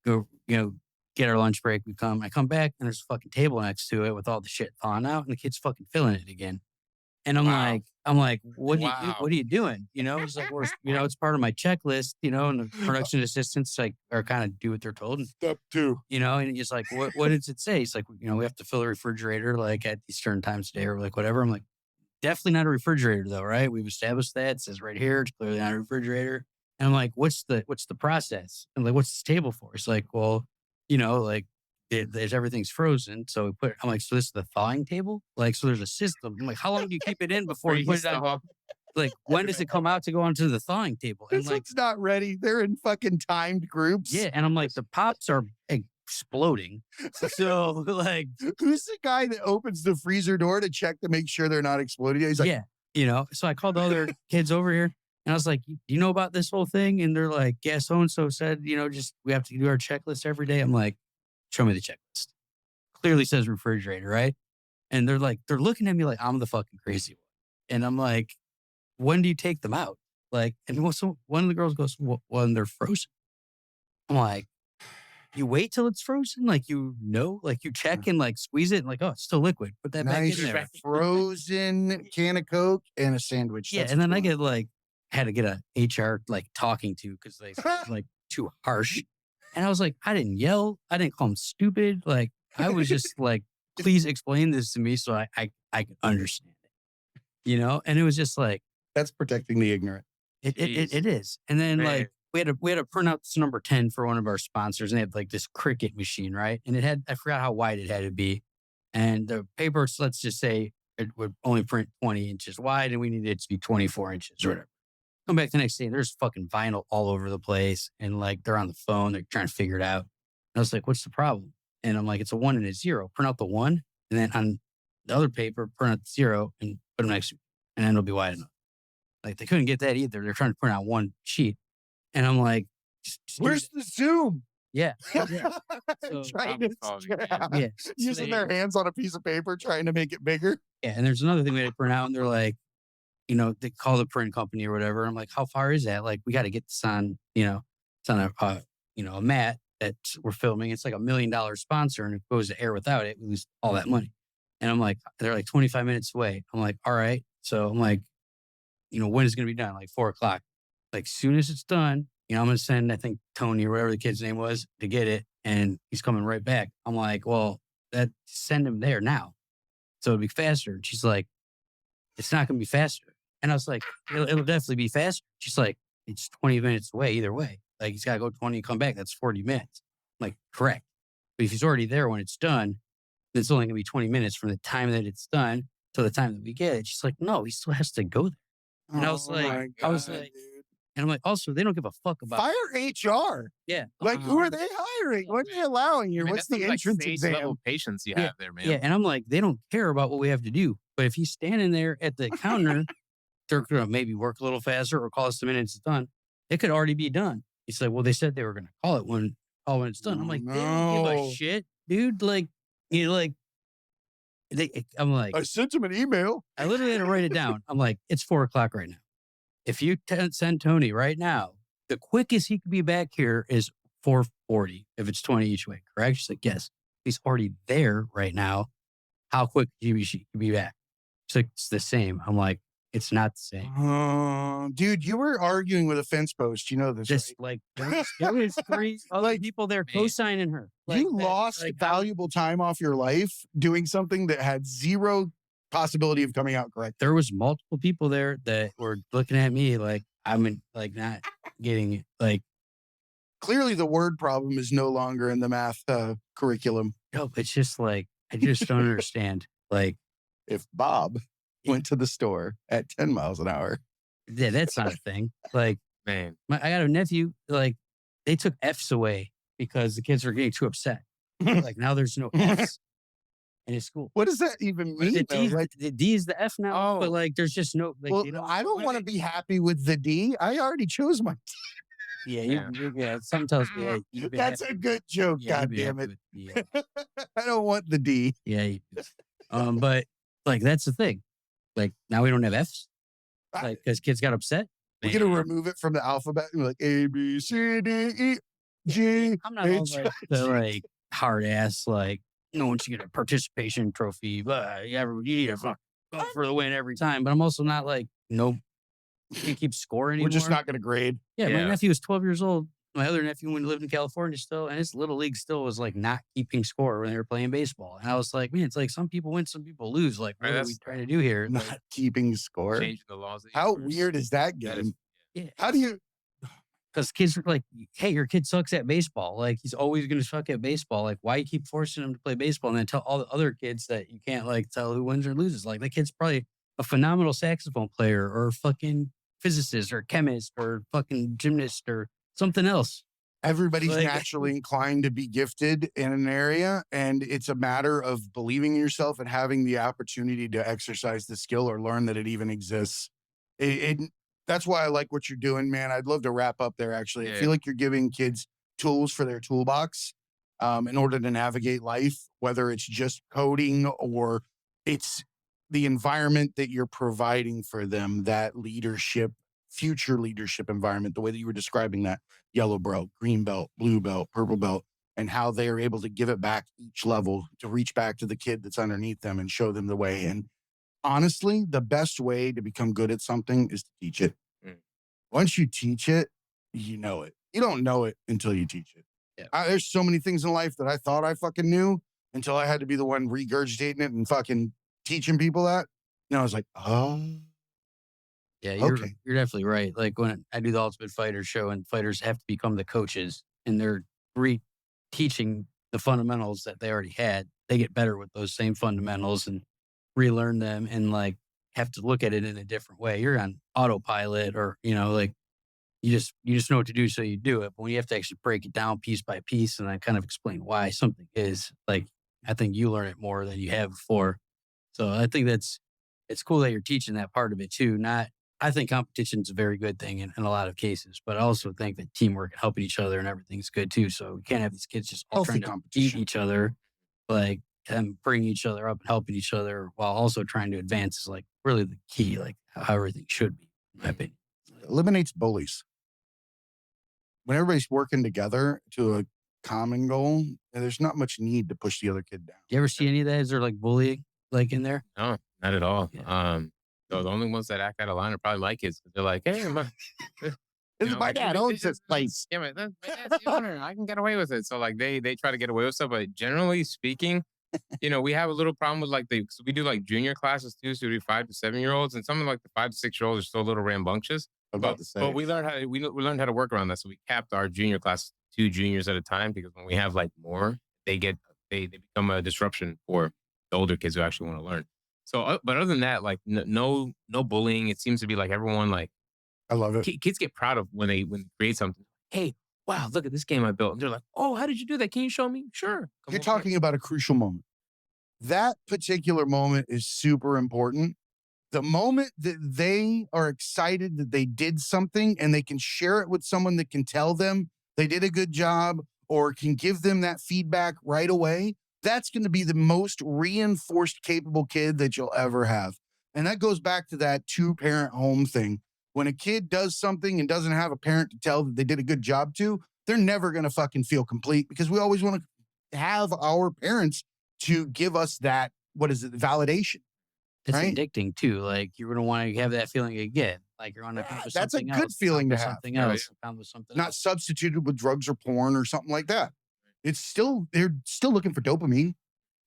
Speaker 2: Go, get our lunch break. I come back and there's a fucking table next to it with all the shit falling out, and the kid's fucking filling it again. And I'm like, what are you doing? It's like, it's part of my checklist, and the production assistants are kind of do what they're told. And,
Speaker 1: Step 2.
Speaker 2: and he's like, what does it say? He's like, we have to fill the refrigerator like at these certain times of day or like whatever. I'm like, definitely not a refrigerator though, right? We've established that. It says right here, it's clearly not a refrigerator. And I'm like, what's the process? And like, what's this table for? It's like, well, like there's everything's frozen. So I'm like, so this is the thawing table? Like, so there's a system. I'm like, how long do you keep it in before you put it on? Like, when does it come out to go onto the thawing table? And
Speaker 1: This one's not ready. They're in fucking timed groups.
Speaker 2: Yeah. And I'm like, the pops are exploding. So like,
Speaker 1: who's the guy that opens the freezer door to check to make sure they're not exploding? He's like,
Speaker 2: yeah. So I called the other kids over here and I was like, do you know about this whole thing? And they're like, yeah, so-and-so said, just we have to do our checklist every day. I'm like, show me the checklist. Clearly says refrigerator, right? And they're looking at me like I'm the fucking crazy one. And I'm like, when do you take them out? Like, and so one of the girls goes, well, when they're frozen. I'm like, you wait till it's frozen? Like, like you check and like squeeze it and like, oh, it's still liquid. Put that back in there.
Speaker 1: Frozen can of Coke and a sandwich.
Speaker 2: Yeah. And then I had to get a HR like talking to because they like too harsh. And I was like, I didn't yell. I didn't call him stupid. Like, I was just like, please explain this to me so I can understand it. And it was just like,
Speaker 1: that's protecting the ignorant.
Speaker 2: It is. And then like we had to print out this number 10 for one of our sponsors, and they had like this Cricut machine, right? And I forgot how wide it had to be. And the paper, let's just say it would only print 20 inches wide and we needed it to be 24 inches or whatever. Come back the next day, there's fucking vinyl all over the place. And like, they're on the phone, they're trying to figure it out. And I was like, what's the problem? And I'm like, it's a 1 and a 0. Print out the 1. And then on the other paper, print out the 0 and put them next to me. And then it'll be wide enough. Like, they couldn't get that either. They're trying to print out one sheet. And I'm like,
Speaker 1: where's the Zoom?
Speaker 2: Yeah.
Speaker 1: So, trying to, using their hands on a piece of paper, trying to make it bigger.
Speaker 2: Yeah. And there's another thing we had to print out, and they're like, they call the print company or whatever. I'm like, how far is that? Like, we got to get this on, it's on a mat that we're filming. It's like $1 million sponsor, and if it goes to air without it, we lose all that money. And I'm like, they're like 25 minutes away. I'm like, all right. So I'm like, when is it going to be done? Like 4:00. Like, soon as it's done, I'm going to send, I think, Tony or whatever the kid's name was to get it. And he's coming right back. I'm like, well, send him there now. So it'll be faster. And she's like, it's not going to be faster. And I was like, it'll definitely be faster. She's like, it's 20 minutes away either way. Like, he's got to go 20 and come back. That's 40 minutes. I'm like, correct. But if he's already there when it's done, then it's only going to be 20 minutes from the time that it's done to the time that we get it. She's like, no, he still has to go there. And I was like, and I'm like, also, they don't give a fuck about
Speaker 1: fire HR.
Speaker 2: Yeah.
Speaker 1: Like, who are they hiring? What are they allowing you? What's the entrance exam?
Speaker 3: Level patience you have there, man.
Speaker 2: Yeah. And I'm like, they don't care about what we have to do. But if he's standing there at the counter, they're going to maybe work a little faster or call us the minute it's done. It could already be done. He's like, well, they said they were going to call it when it's done. I'm like, they don't give a shit, dude. Like, I'm like,
Speaker 1: I sent him an email.
Speaker 2: I literally had to write it down. I'm like, it's 4:00 right now. If you send Tony right now, the quickest he could be back here is 4:40 if it's 20 each way, correct? She's like, yes. He's already there right now. How quick could he be back? She's like, it's the same. I'm like, it's not the same.
Speaker 1: Dude, you were arguing with a fence post. You know this,
Speaker 2: Just
Speaker 1: right?
Speaker 2: like, there was 3 other people there co-signing her.
Speaker 1: You lost valuable time off your life doing something that had zero possibility of coming out correct.
Speaker 2: There was multiple people there that were looking at me like I'm not getting it. Like,
Speaker 1: clearly the word problem is no longer in the math curriculum.
Speaker 2: No, it's just like, I just don't understand. Like,
Speaker 1: if Bob went to the store at 10 miles an hour.
Speaker 2: Yeah, that's not a thing. Like,
Speaker 3: man,
Speaker 2: I got a nephew, like, they took F's away because the kids were getting too upset. Like, now there's no F's. in his school.
Speaker 1: What does that even
Speaker 2: But
Speaker 1: mean? Though? Like,
Speaker 2: the D is the F now, but
Speaker 3: Oh.
Speaker 2: like there's just no like
Speaker 1: well,
Speaker 2: you know.
Speaker 1: I don't want to be happy with the D. I already chose my.
Speaker 2: Yeah,
Speaker 3: Yeah.
Speaker 2: yeah. Something tells me you've been
Speaker 1: That's a good joke.
Speaker 2: yeah,
Speaker 1: God
Speaker 2: you'd be
Speaker 1: damn
Speaker 2: happy
Speaker 1: it!
Speaker 2: with the,
Speaker 1: I don't want the D.
Speaker 2: yeah. But like that's the thing. Like now we don't have Fs, like because kids got upset.
Speaker 1: We're gonna remove it from the alphabet. And be like A B C D E G.
Speaker 2: I'm not all
Speaker 1: H,
Speaker 2: like the like hard ass like no one should get a participation trophy. But you need to fuck go for the win every time. But I'm also not like no, you can't keep scoring anymore.
Speaker 1: We're just not gonna grade.
Speaker 2: Yeah, my
Speaker 3: Yeah.
Speaker 2: nephew was 12 years old. My other nephew, when he lived in California still, and his little league still was like not keeping score when they were playing baseball. And I was like, man, it's like some people win, some people lose. Like, what
Speaker 3: Right,
Speaker 2: are we
Speaker 3: that's-
Speaker 2: trying to do here?
Speaker 1: Not
Speaker 2: Like,
Speaker 1: keeping score.
Speaker 3: Change the laws. of the
Speaker 1: How
Speaker 3: universe.
Speaker 1: weird is that
Speaker 3: That
Speaker 1: game?
Speaker 3: is-
Speaker 2: yeah.
Speaker 1: How do you?
Speaker 2: Because kids are like, hey, your kid sucks at baseball. Like, he's always going to suck at baseball. Like, why you keep forcing him to play baseball and then tell all the other kids that you can't like tell who wins or loses? Like, that kid's probably a phenomenal saxophone player or fucking physicist or chemist or fucking gymnast or something else.
Speaker 1: Everybody's
Speaker 2: Like-
Speaker 1: naturally inclined to be gifted in an area, and it's a matter of believing in yourself and having the opportunity to exercise the skill or learn that it even exists. That's why I like what you're doing, man. I'd love to wrap up there. Actually, I
Speaker 3: Yeah.
Speaker 1: feel like you're giving kids tools for their toolbox in order to navigate life, whether it's just coding or it's the environment that you're providing for them, that leadership, future leadership environment, the way that you were describing that yellow belt, green belt, blue belt, purple belt, and how they are able to give it back each level to reach back to the kid that's underneath them and show them the way. And honestly, the best way to become good at something is to teach it.
Speaker 3: Mm.
Speaker 1: Once you teach it, you know it. You don't know it until you teach it.
Speaker 2: Yeah.
Speaker 1: There's so many things in life that I thought I fucking knew until I had to be the one regurgitating it and fucking teaching people that. And I was like, oh,
Speaker 2: Yeah, you're
Speaker 1: Okay.
Speaker 2: you're definitely right. Like when I do the Ultimate Fighter show and fighters have to become the coaches and they're re-teaching the fundamentals that they already had, they get better with those same fundamentals and relearn them and like have to look at it in a different way. You're on autopilot or, like you just know what to do, so you do it. But when you have to actually break it down piece by piece and then kind of explain why something is, like, I think you learn it more than you have before. So I think it's cool that you're teaching that part of it too. I think competition is a very good thing in a lot of cases, but I also think that teamwork and helping each other and everything's good too. So we can't have these kids just all
Speaker 1: Healthy
Speaker 2: trying to beat
Speaker 1: competition.
Speaker 2: each other, like, and bring each other up and helping each other while also trying to advance is like really the key, like how everything should be, in my opinion.
Speaker 1: eliminates bullies. When everybody's working together to a common goal, there's not much need to push the other kid down.
Speaker 2: Do you ever see any of that? Is there like bullying like in there?
Speaker 3: No, not at all.
Speaker 2: Yeah.
Speaker 3: So the only ones that act out of line are probably my kids. 'Cause they're like, hey,
Speaker 1: My dad owns this place.
Speaker 3: Yeah, my dad's the owner. I can get away with it. So like they try to get away with stuff, but generally speaking, we have a little problem with like so we do like junior classes too. So we do 5 to 7 year olds, and some of like the 5 to 6 year olds are still a little rambunctious.
Speaker 1: About to say.
Speaker 3: But we learned we learned how to work around that. So we capped our junior class to 2 juniors at a time, because when we have like more, they become a disruption for the older kids who actually want to learn. So, but other than that, like no bullying. It seems to be like everyone like
Speaker 1: I love it.
Speaker 3: kids get proud of when they create something. Hey, wow, look at this game I built. And they're like, oh, how did you do that? Can you show me? Sure. Come
Speaker 1: You're
Speaker 3: over.
Speaker 1: talking about a crucial moment. That particular moment is super important. The moment that they are excited that they did something and they can share it with someone that can tell them they did a good job or can give them that feedback right away, that's going to be the most reinforced, capable kid that you'll ever have. And that goes back to that 2-parent home thing. When a kid does something and doesn't have a parent to tell that they did a good job to, they're never going to fucking feel complete, because we always want to have our parents to give us that, validation.
Speaker 2: It's
Speaker 1: Right?
Speaker 2: addicting too. Like you're gonna want to have that feeling again. Like you're on to
Speaker 1: Yeah,
Speaker 2: accomplish
Speaker 1: that's a
Speaker 2: something
Speaker 1: good
Speaker 2: else,
Speaker 1: feeling to
Speaker 2: accomplish
Speaker 1: have.
Speaker 2: something
Speaker 3: Yeah,
Speaker 2: else, accomplish something
Speaker 1: Not
Speaker 2: else.
Speaker 1: substituted with drugs or porn or something like that. They're still looking for dopamine.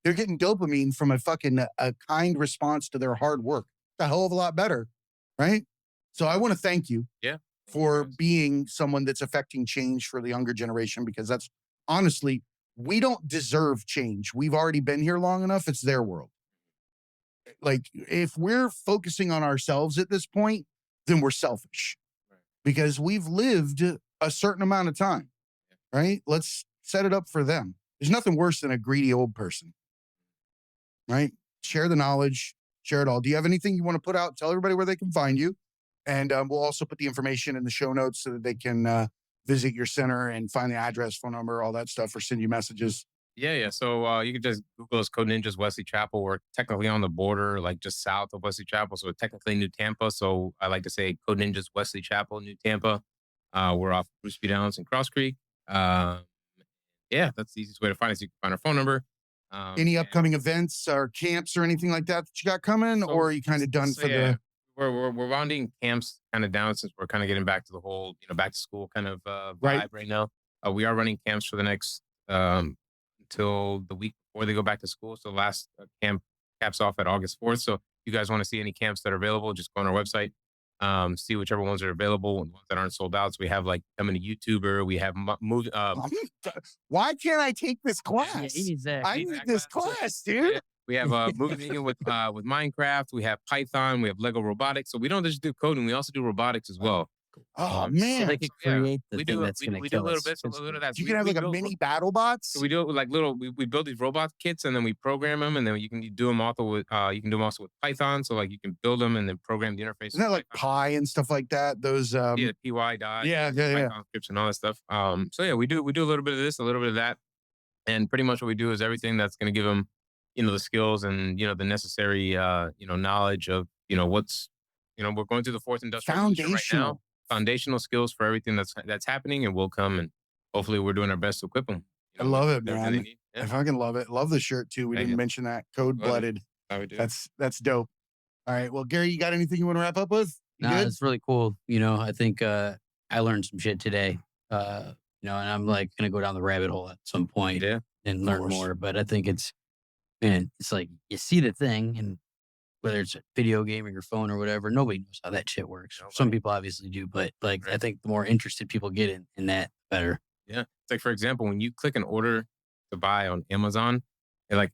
Speaker 1: They're getting dopamine from a kind response to their hard work. It's a hell of a lot better, right? So I want to thank you
Speaker 3: Yeah.
Speaker 1: for being someone that's affecting change for the younger generation, because that's honestly, we don't deserve change. We've already been here long enough. It's their world. Like, if we're focusing on ourselves at this point, then we're selfish,
Speaker 3: Right.
Speaker 1: because we've lived a certain amount of time, right? Let's set it up for them. There's nothing worse than a greedy old person. right? Share the knowledge, share it all. Do you have anything you want to put out? Tell everybody where they can find you. And we'll also put the information in the show notes so that they can visit your center and find the address, phone number, all that stuff, or send you messages.
Speaker 3: Yeah. So you can just Google us CodeNinja's Wesley Chapel. We're technically on the border, like just south of Wesley Chapel. So technically New Tampa. So I like to say CodeNinja's Wesley Chapel, New Tampa. We're off Bruce B. Downs and Cross Creek. Yeah, that's the easiest way to find us. You can find our phone number.
Speaker 1: Any upcoming events or camps or anything like that you got coming, or are you kind of done for the?
Speaker 3: We're rounding camps kind of down since we're kind of getting back to the whole back to school kind of vibe right now. We are running camps for the next until the week before they go back to school. So last camp caps off at August 4th. So if you guys want to see any camps that are available, just go on our website. See whichever ones are available and ones that aren't sold out. So we have like becoming a YouTuber. We have movie.
Speaker 1: Why can't I take this class? I need this class, dude.
Speaker 3: Yeah. We have a movie making with Minecraft. We have Python. We have Lego robotics. So we don't just do coding. We also do robotics as well.
Speaker 1: Oh man!
Speaker 2: So they could create the
Speaker 3: we
Speaker 2: thing
Speaker 3: do
Speaker 2: that's going to
Speaker 3: we
Speaker 2: kill
Speaker 3: do a little
Speaker 2: us.
Speaker 3: bit. So a little of that.
Speaker 1: You can have like a mini battle bots.
Speaker 3: So we do like we build these robot kits and then we program them and then you can do them also with Python. So like you can build them and then program the interface.
Speaker 1: Isn't that like Pi and stuff like that? Those
Speaker 3: yeah, PY dot.
Speaker 1: Yeah.
Speaker 3: Python scripts and all that stuff. So yeah, we do a little bit of this, a little bit of that, and pretty much what we do is everything that's going to give them, the skills and the necessary knowledge of what's we're going through the fourth industrial revolution right now. Foundational skills for everything that's happening and will come, and hopefully we're doing our best to equip them.
Speaker 1: I love it, man. Yeah. I fucking love it. Love the shirt too. We didn't mention that. Code blooded. That's dope. All right. Well, Gary, you got anything you want to wrap up with?
Speaker 2: No, it's really cool. I think I learned some shit today. And I'm like gonna go down the rabbit hole at some point and learn more. But I think it's like you see the thing, and whether it's a video game or your phone or whatever, nobody knows how that shit works. Some people obviously do, but like I think the more interested people get in that, the better.
Speaker 3: Yeah. It's like, for example, when you click an order to buy on Amazon, I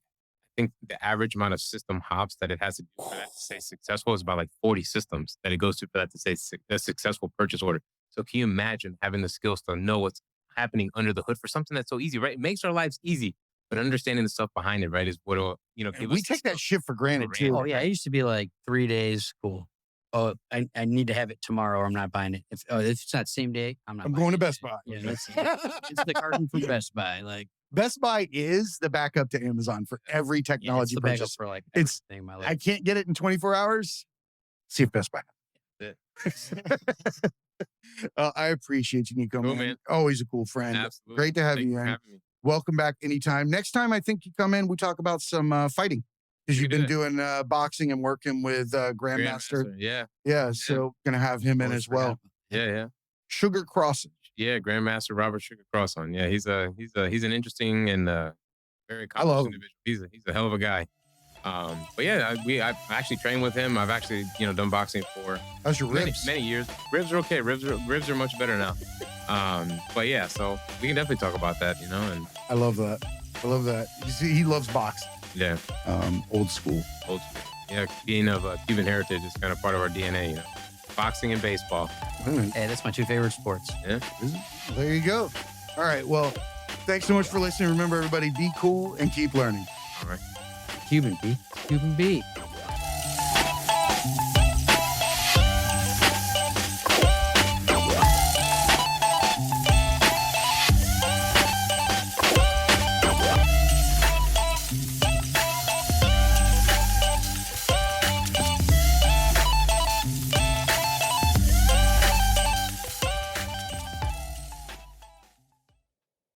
Speaker 3: think the average amount of system hops that it has to do for that to say successful is about like 40 systems that it goes through for that to say a successful purchase order. So can you imagine having the skills to know what's happening under the hood for something that's so easy, right? It makes our lives easy. But understanding the stuff behind it, right, is what will, give
Speaker 1: we
Speaker 3: us
Speaker 1: take that shit for granted too.
Speaker 2: Oh yeah, it used to be like 3 days. Cool. Oh, I need to have it tomorrow, or I'm not buying it. If it's not same day, I'm
Speaker 1: going to Best Buy.
Speaker 2: Yeah, it's the carton from Best Buy. Like
Speaker 1: Best Buy is the backup to Amazon for every technology
Speaker 2: it's the
Speaker 1: purchase.
Speaker 2: for like
Speaker 1: it's
Speaker 2: in my life.
Speaker 1: I can't get it in 24 hours. See if Best Buy. I appreciate you, Nico.
Speaker 3: Cool, man.
Speaker 1: Always a cool friend.
Speaker 3: Absolutely.
Speaker 1: Great to have you in. Welcome back anytime. Next time, I think you come in, we talk about some fighting because you've been doing boxing and working with Grandmaster.
Speaker 3: Yeah.
Speaker 1: So gonna have him in as well.
Speaker 3: Yeah.
Speaker 1: Sugar Crossing.
Speaker 3: Yeah, Grandmaster Robert Sugar Crosson. Yeah, he's an interesting and very accomplished individual. He's a hell of a guy. But yeah, I've actually trained with him. I've actually done boxing for
Speaker 1: how's your ribs?
Speaker 3: Many years. Ribs are okay. Ribs are much better now. But yeah, so we can definitely talk about that, and
Speaker 1: I love that. You see, he loves boxing.
Speaker 3: Yeah.
Speaker 1: Old school.
Speaker 3: Yeah, being of Cuban heritage is kind of part of our DNA, Boxing and baseball.
Speaker 2: Hey, that's my two favorite sports.
Speaker 3: Yeah.
Speaker 1: There you go. All right. Well, thanks so much for listening. Remember, everybody, be cool and keep learning.
Speaker 3: All right.
Speaker 2: Cuban B.